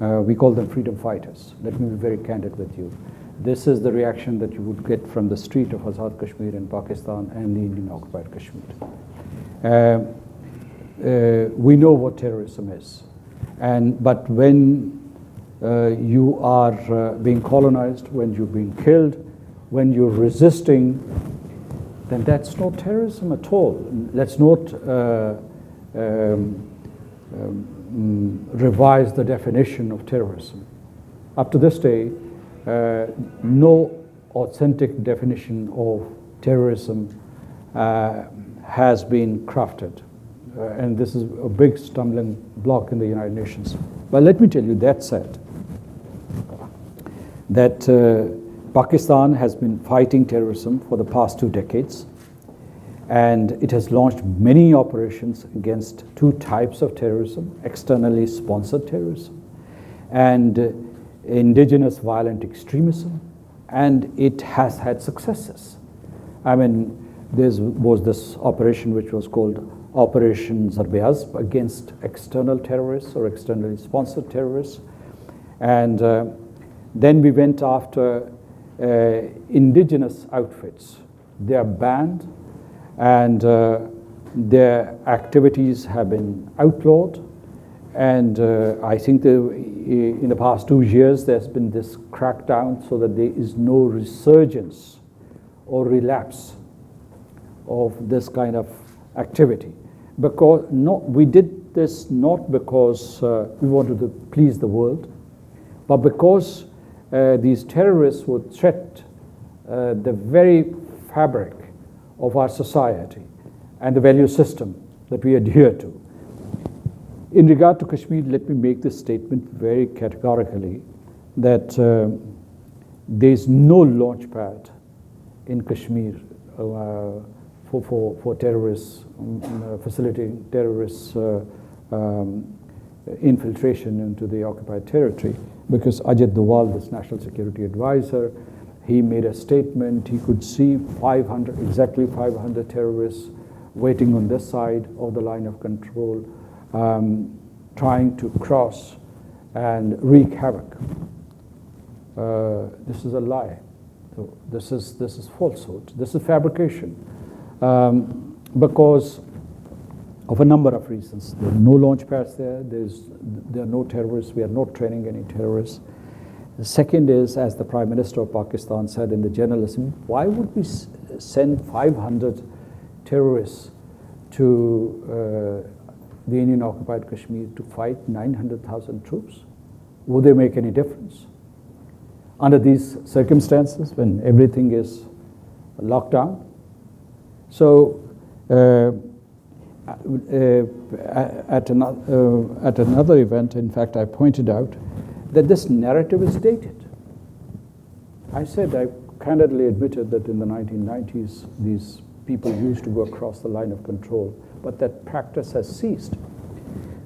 We call them freedom fighters. Let me be very candid with you. This is the reaction that you would get from the street of Azad Kashmir in Pakistan and the Indian occupied Kashmir. We know what terrorism is. But when you are being colonized, when you're being killed, when you're resisting, then that's not terrorism at all. Let's not revise the definition of terrorism. Up to this day, no authentic definition of terrorism has been crafted. And this is a big stumbling block in the United Nations. But let me tell you, that said, that Pakistan has been fighting terrorism for the past 2 decades, and it has launched many operations against 2 types of terrorism: externally sponsored terrorism and indigenous violent extremism, and it has had successes. I mean, there was this operation which was called Operation Zarbeaz against external terrorists or externally sponsored terrorists, and then we went after indigenous outfits. They are banned, and their activities have been outlawed. And I think in the past 2 years, there's been this crackdown so that there is no resurgence or relapse of this kind of activity. Because we did this not because we wanted to please the world, but because these terrorists would threat the very fabric of our society and the value system that we adhere to. In regard to Kashmir, let me make this statement very categorically that there is no launch pad in Kashmir for terrorists, facilitating terrorists' infiltration into the occupied territory. Because Ajit Doval, this National Security Advisor, he made a statement. He could see exactly 500 terrorists waiting on this side of the line of control, trying to cross and wreak havoc. This is a lie. So this is falsehood. This is fabrication, because of a number of reasons. There are no launch pads there. There are no terrorists. We are not training any terrorists. The second is, as the Prime Minister of Pakistan said in the General Assembly, why would we send 500 terrorists to the Indian occupied Kashmir to fight 900,000 troops? Would they make any difference? Under these circumstances, when everything is locked down? So at another event, in fact, I pointed out that this narrative is dated. I candidly admitted that in the 1990s, these people used to go across the line of control, but that practice has ceased.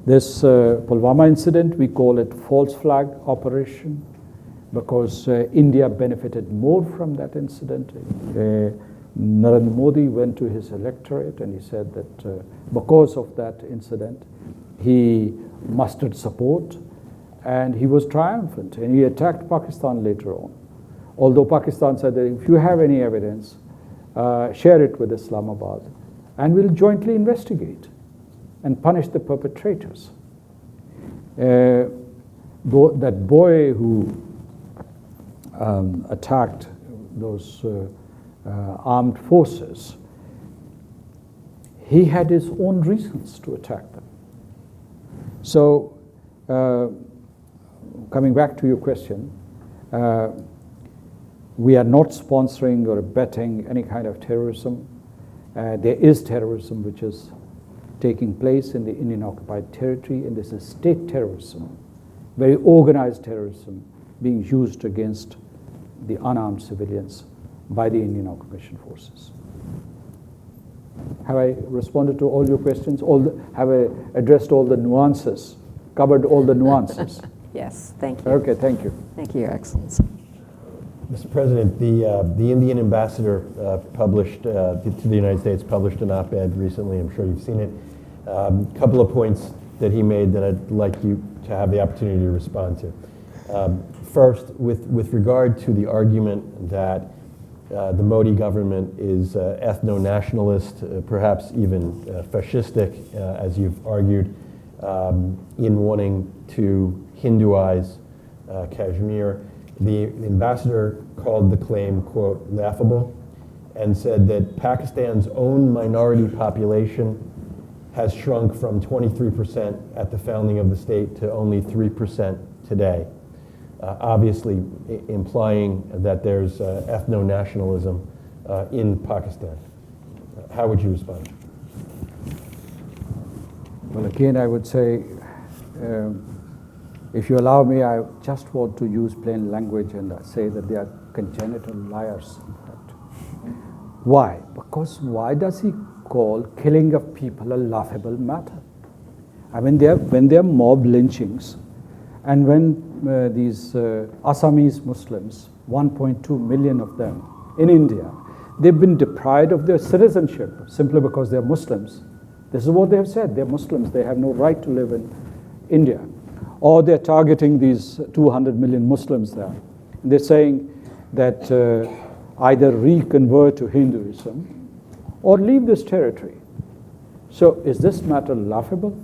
This Pulwama incident, we call it false flag operation because India benefited more from that incident. Narendra Modi went to his electorate and he said that because of that incident, he mustered support and he was triumphant, and he attacked Pakistan later on. Although Pakistan said that if you have any evidence, share it with Islamabad and we'll jointly investigate and punish the perpetrators. That boy who attacked those armed forces, he had his own reasons to attack them. So, coming back to your question, We are not sponsoring or abetting any kind of terrorism. There is terrorism which is taking place in the Indian occupied territory, and this is state terrorism, very organized terrorism being used against the unarmed civilians by the Indian occupation forces. Have I responded to all your questions? Have I addressed all the nuances, covered all the nuances? Yes, thank you. Okay, thank you. Thank you, Your Excellency. Mr. President, the Indian ambassador to the United States published an op-ed recently. I'm sure you've seen it. A couple of points that he made that I'd like you to have the opportunity to respond to. First, with regard to the argument that the Modi government is ethno-nationalist, perhaps even fascistic, as you've argued, in wanting to Hinduize Kashmir. The ambassador called the claim, quote, laughable, and said that Pakistan's own minority population has shrunk from 23% at the founding of the state to only 3% today, obviously implying that there's ethno-nationalism in Pakistan. How would you respond? Well, again, I would say, if you allow me, I just want to use plain language and say that they are congenital liars, in fact. Why? Because why does he call killing of people a laughable matter? I mean, when there are mob lynchings, and when these Assamese Muslims, 1.2 million of them in India, they've been deprived of their citizenship simply because they're Muslims. This is what they have said. They're Muslims. They have no right to live in India. Or they're targeting these 200 million Muslims there. They're saying that either reconvert to Hinduism or leave this territory. So is this matter laughable?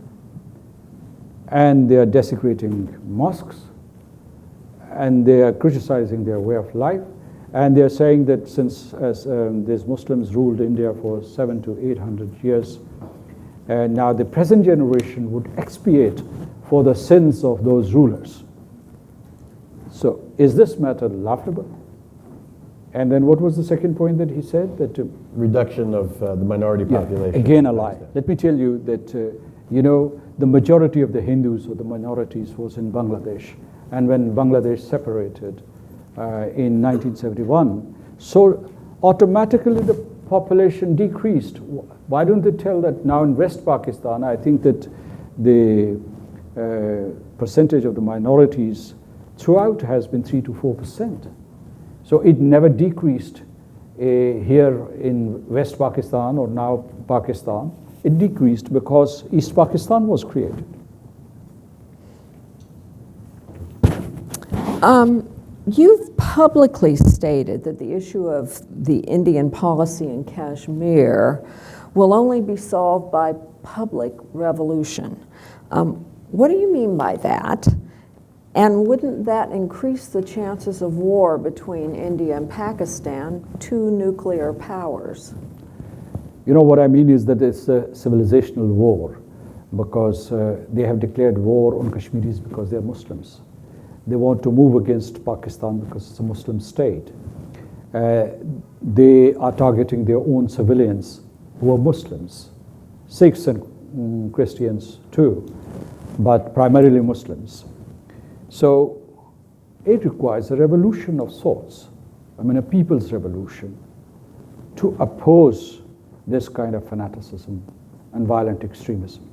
And they are desecrating mosques, and they are criticizing their way of life, and they are saying that since these Muslims ruled India for 700 to 800 years, now the present generation would expiate for the sins of those rulers. So is this matter laughable? And then what was the second point that he said? That reduction of the minority population. Again, a lie. Let me tell you that, the majority of the Hindus or the minorities was in Bangladesh. And when Bangladesh separated in 1971, so automatically the population decreased. Why don't they tell that now in West Pakistan? I think that the percentage of the minorities throughout has been 3 to 4%. So it never decreased here in West Pakistan or now Pakistan. It decreased because East Pakistan was created. You've publicly stated that the issue of the Indian policy in Kashmir will only be solved by public revolution. What do you mean by that? And wouldn't that increase the chances of war between India and Pakistan, two nuclear powers? What I mean is that it's a civilizational war because they have declared war on Kashmiris because they're Muslims. They want to move against Pakistan because it's a Muslim state. They are targeting their own civilians who are Muslims, Sikhs and Christians too, but primarily Muslims. So it requires a revolution of sorts, a people's revolution, to oppose this kind of fanaticism and violent extremism.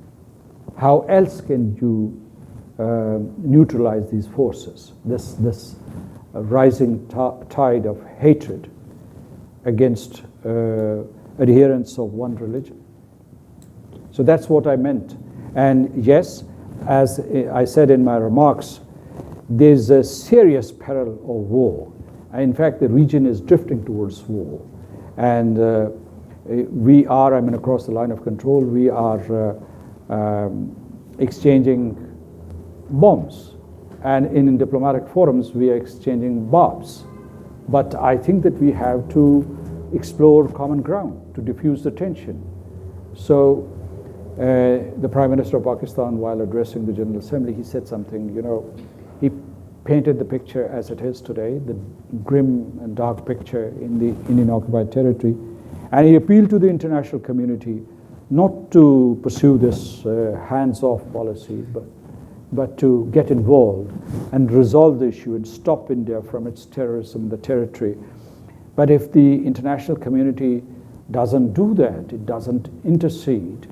How else can you neutralize these forces, this rising tide of hatred against adherents of one religion? So that's what I meant. And yes, as I said in my remarks, there's a serious peril of war. In fact, the region is drifting towards war. And we are, across the line of control, we are exchanging bombs. And in diplomatic forums, we are exchanging bombs. But I think that we have to explore common ground to diffuse the tension. So the Prime Minister of Pakistan, while addressing the General Assembly, he said something, he painted the picture as it is today, the grim and dark picture in the Indian occupied territory. And he appealed to the international community not to pursue this hands-off policy, but to get involved and resolve the issue and stop India from its terrorism in the territory. But if the international community doesn't do that, it doesn't intercede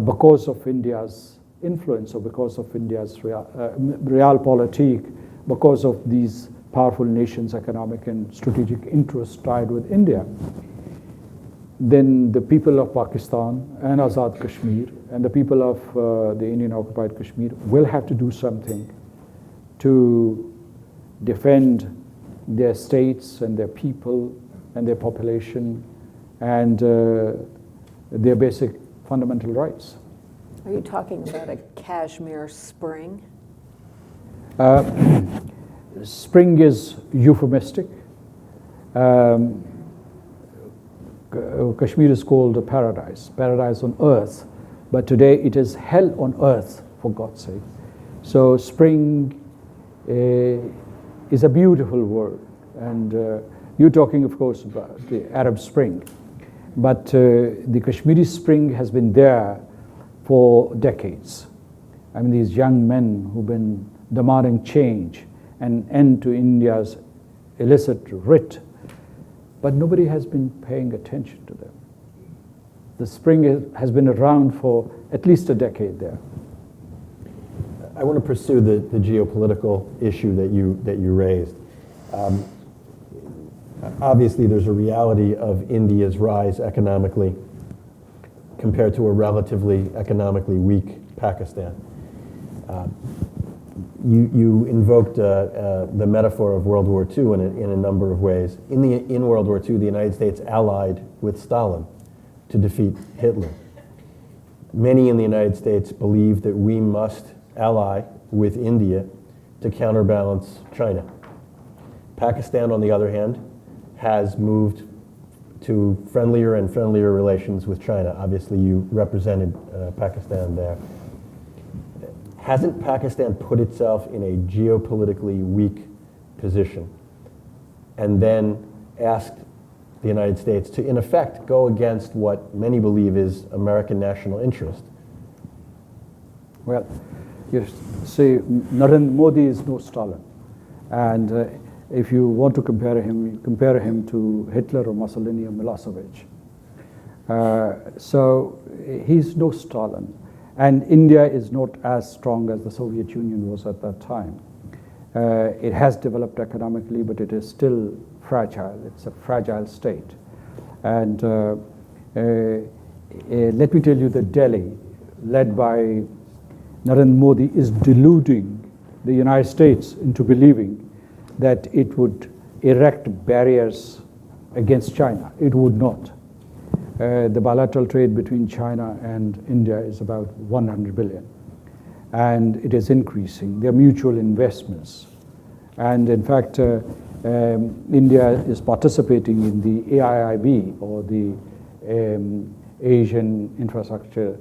because of India's influence or because of India's realpolitik, because of these powerful nations' economic and strategic interests tied with India, then the people of Pakistan and Azad Kashmir and the people of the Indian occupied Kashmir will have to do something to defend their states and their people and their population and their basic fundamental rights. Are you talking about a Kashmir Spring? Spring is euphemistic. Kashmir is called a paradise on earth, but today it is hell on earth, for God's sake. So spring is a beautiful word, and you're talking, of course, about the Arab Spring, but the Kashmiri Spring has been there for decades. I mean, these young men who've been demanding change and end to India's illicit writ, but nobody has been paying attention to them. The spring has been around for at least a decade there. I want to pursue the geopolitical issue that you raised. Obviously, there's a reality of India's rise economically compared to a relatively economically weak Pakistan. You invoked the metaphor of World War II in a number of ways. In World War II, the United States allied with Stalin to defeat Hitler. Many in the United States believe that we must ally with India to counterbalance China. Pakistan, on the other hand, has moved to friendlier and friendlier relations with China. Obviously, you represented Pakistan there. Hasn't Pakistan put itself in a geopolitically weak position and then asked the United States to, in effect, go against what many believe is American national interest? Well, you see, Narendra Modi is no Stalin. And if you want to compare him to Hitler or Mussolini or Milosevic. So he's no Stalin. And India is not as strong as the Soviet Union was at that time. It has developed economically, but it is still fragile. It's a fragile state. And let me tell you that Delhi, led by Narendra Modi, is deluding the United States into believing that it would erect barriers against China. It would not. The bilateral trade between China and India is about 100 billion. And it is increasing. There are mutual investments. And in fact, India is participating in the AIIB, or the Asian Infrastructure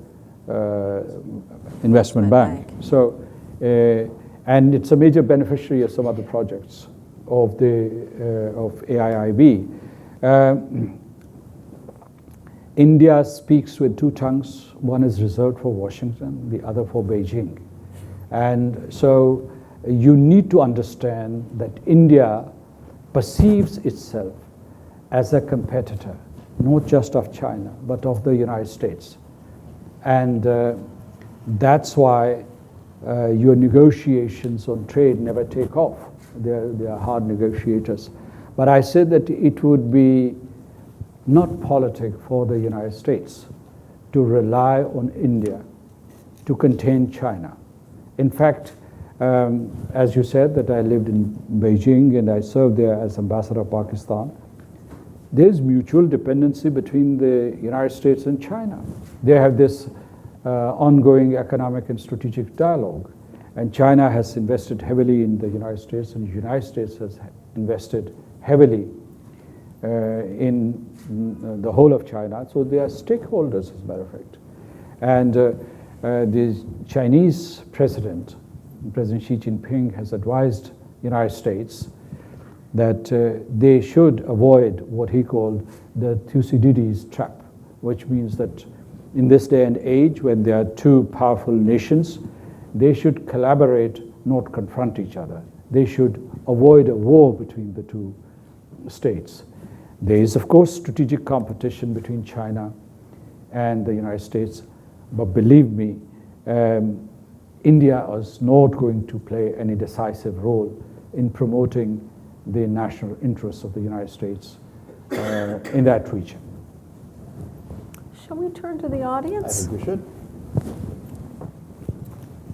Investment Bank. So, and it's a major beneficiary of some other projects of AIIB. India speaks with two tongues. One is reserved for Washington, the other for Beijing. And so you need to understand that India perceives itself as a competitor, not just of China, but of the United States. And that's why your negotiations on trade never take off. They are hard negotiators. But I said that it would be not politic for the United States to rely on India to contain China. In fact, as you said, that I lived in Beijing and I served there as ambassador of Pakistan. There's mutual dependency between the United States and China. They have this ongoing economic and strategic dialogue. And China has invested heavily in the United States, and the United States has invested heavily in the whole of China. So they are stakeholders, as a matter of fact. And the Chinese President Xi Jinping, has advised United States, that they should avoid what he called the Thucydides trap, which means that in this day and age, when there are two powerful nations, they should collaborate, not confront each other. They should avoid a war between the two states. There is, of course, strategic competition between China and the United States, but believe me, India is not going to play any decisive role in promoting the national interests of the United States in that region. Shall we turn to the I audience? think we should.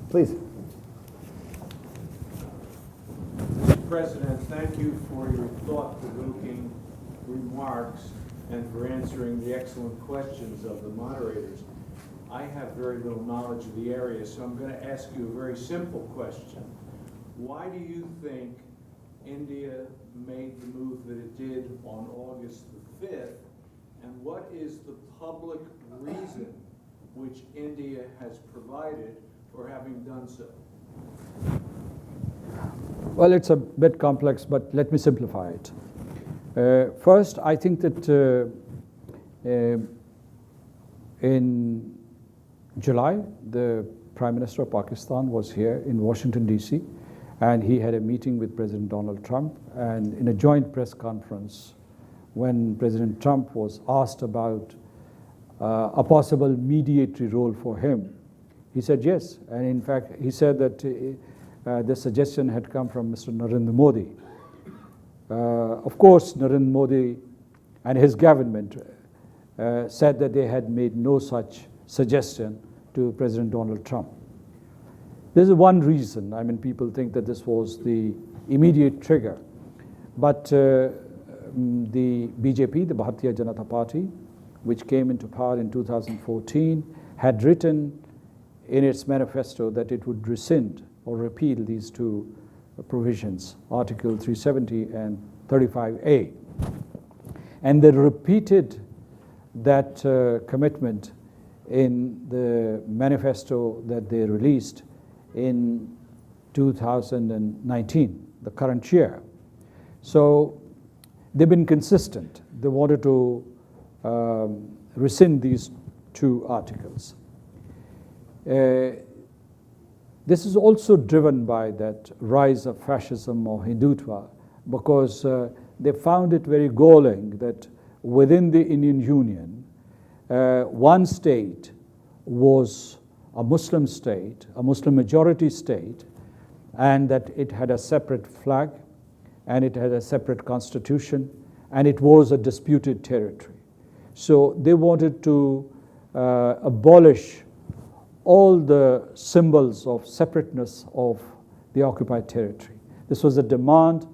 Please. President, thank you for your thought-provoking remarks and for answering the excellent questions of the moderators. I have very little knowledge of the area, so I'm going to ask you a very simple question. Why do you think India made the move that it did on August the 5th, and what is the public reason which India has provided for having done so? Well, it's a bit complex, but let me simplify it. First, I think that in July, the Prime Minister of Pakistan was here in Washington, D.C., and he had a meeting with President Donald Trump. And in a joint press conference, when President Trump was asked about a possible mediatory role for him, he said yes. And in fact, he said that the suggestion had come from Mr. Narendra Modi. Of course, Narendra Modi and his government said that they had made no such suggestion to President Donald Trump. This is one reason. I mean, people think that this was the immediate trigger. But the BJP, the Bharatiya Janata Party, which came into power in 2014, had written in its manifesto that it would rescind or repeal these two provisions, Article 370 and 35A. And they repeated that commitment in the manifesto that they released in 2019, the current year. So they've been consistent. They wanted to rescind these two articles. This is also driven by that rise of fascism or Hindutva, because they found it very galling that within the Indian Union, one state was a Muslim state, a Muslim majority state, and that it had a separate flag, and it had a separate constitution, and it was a disputed territory. So they wanted to abolish all the symbols of separateness of the occupied territory. This was a demand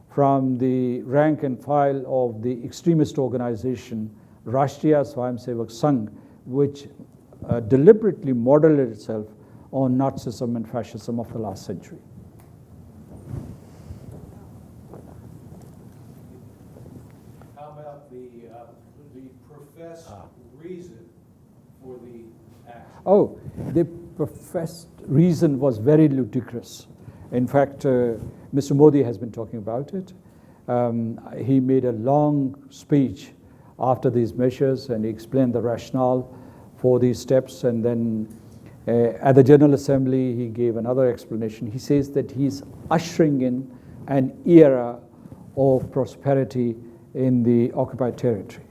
from the rank and file of the extremist organization Rashtriya Swayamsevak Sangh, which deliberately modeled itself on Nazism and fascism of the last century. How about the professed reason for the action? Oh, the professed reason was very ludicrous. In fact, Mr. Modi has been talking about it. He made a long speech after these measures, and he explained the rationale for these steps. And then at the General Assembly, he gave another explanation. He says that he's ushering in an era of prosperity in the occupied territory.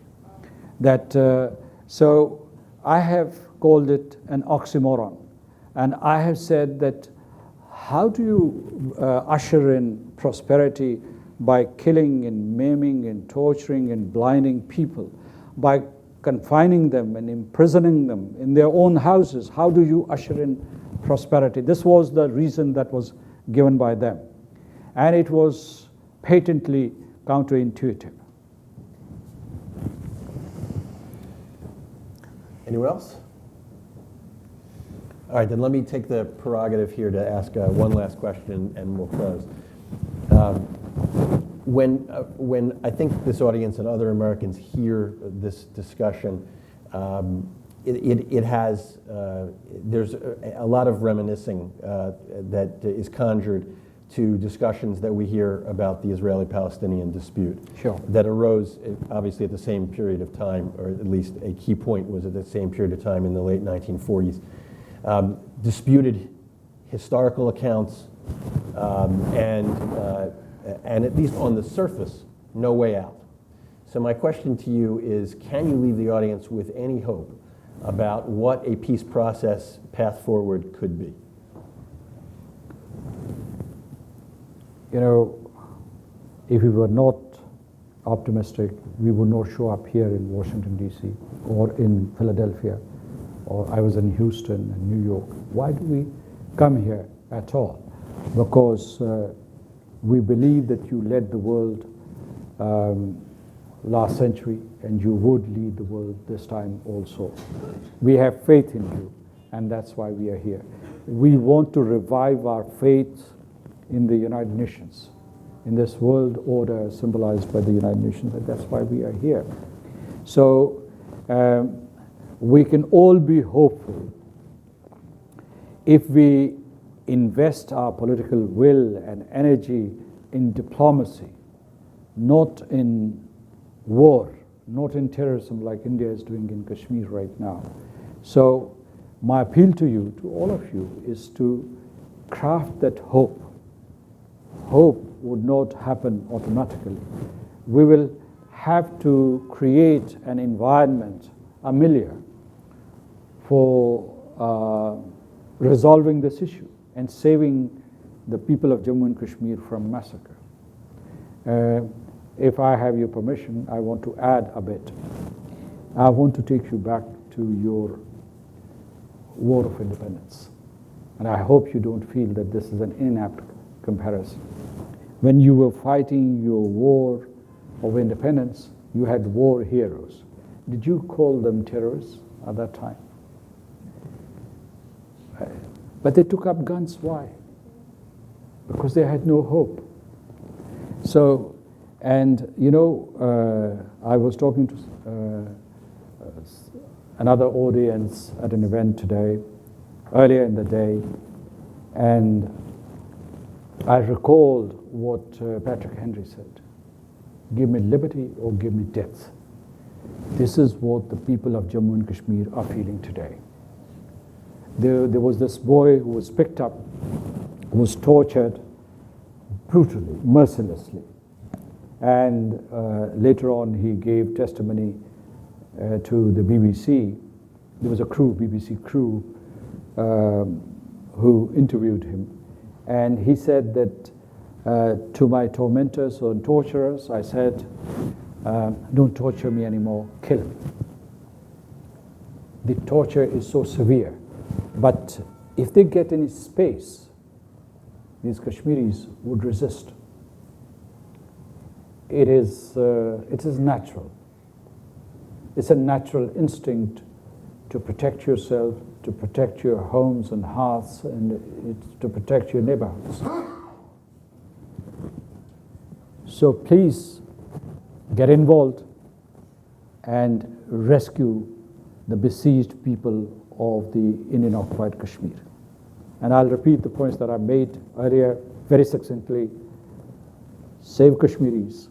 So I have called it an oxymoron. And I have said that how do you usher in prosperity by killing and maiming and torturing and blinding people, by confining them and imprisoning them in their own houses? How do you usher in prosperity? This was the reason that was given by them. And it was patently counterintuitive. Anyone else? All right, then let me take the prerogative here to ask one last question and we'll close. When I think this audience and other Americans hear this discussion, there's a lot of reminiscing that is conjured. to discussions that we hear about the Israeli-Palestinian dispute. Sure. That arose obviously at the same period of time, or at least a key point was at the same period of time in the late 1940s. Disputed historical accounts, and at least on the surface, no way out. So my question to you is, can you leave the audience with any hope about what a peace process path forward could be? You know, if we were not optimistic, we would not show up here in Washington, D.C. or in Philadelphia, or I was in Houston and New York. Why do we come here at all? Because we believe that you led the world last century, and you would lead the world this time also. We have faith in you, and that's why we are here. We want to revive our faith in the United Nations, in this world order symbolized by the United Nations, and that's why we are here. So we can all be hopeful if we invest our political will and energy in diplomacy, not in war, not in terrorism like India is doing in Kashmir right now. So my appeal to you, to all of you, is to craft that hope. Hope would not happen automatically. We will have to create an environment, a milieu, for resolving this issue and saving the people of Jammu and Kashmir from massacre. If I have your permission, I want to add a bit. I want to take you back to your War of Independence. And I hope you don't feel that this is an inapt comparison. When you were fighting your war of independence, you had war heroes. Did you call them terrorists at that time? But they took up guns. Why? Because they had no hope. So, and you know, I was talking to another audience at an event today, earlier in the day, and I recalled what Patrick Henry said: give me liberty or give me death. This is what the people of Jammu and Kashmir are feeling today. There was this boy who was picked up, who was tortured brutally, mercilessly. And later on, he gave testimony to the BBC. There was a crew, BBC crew, who interviewed him. And he said that to my tormentors or torturers, I said, don't torture me anymore, kill me. The torture is so severe. But if they get any space, these Kashmiris would resist. It is natural. It's a natural instinct to protect yourself, to protect your homes and hearths, and to protect your neighborhoods. So please get involved and rescue the besieged people of the Indian-occupied Kashmir. And I'll repeat the points that I made earlier very succinctly. Save Kashmiris,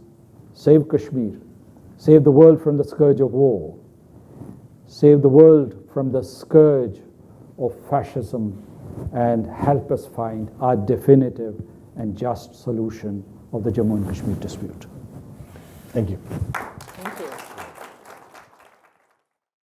save Kashmir, save the world from the scourge of war, save the world from the scourge of fascism, and help us find our definitive and just solution of the Jammu and Kashmir dispute. Thank you. Thank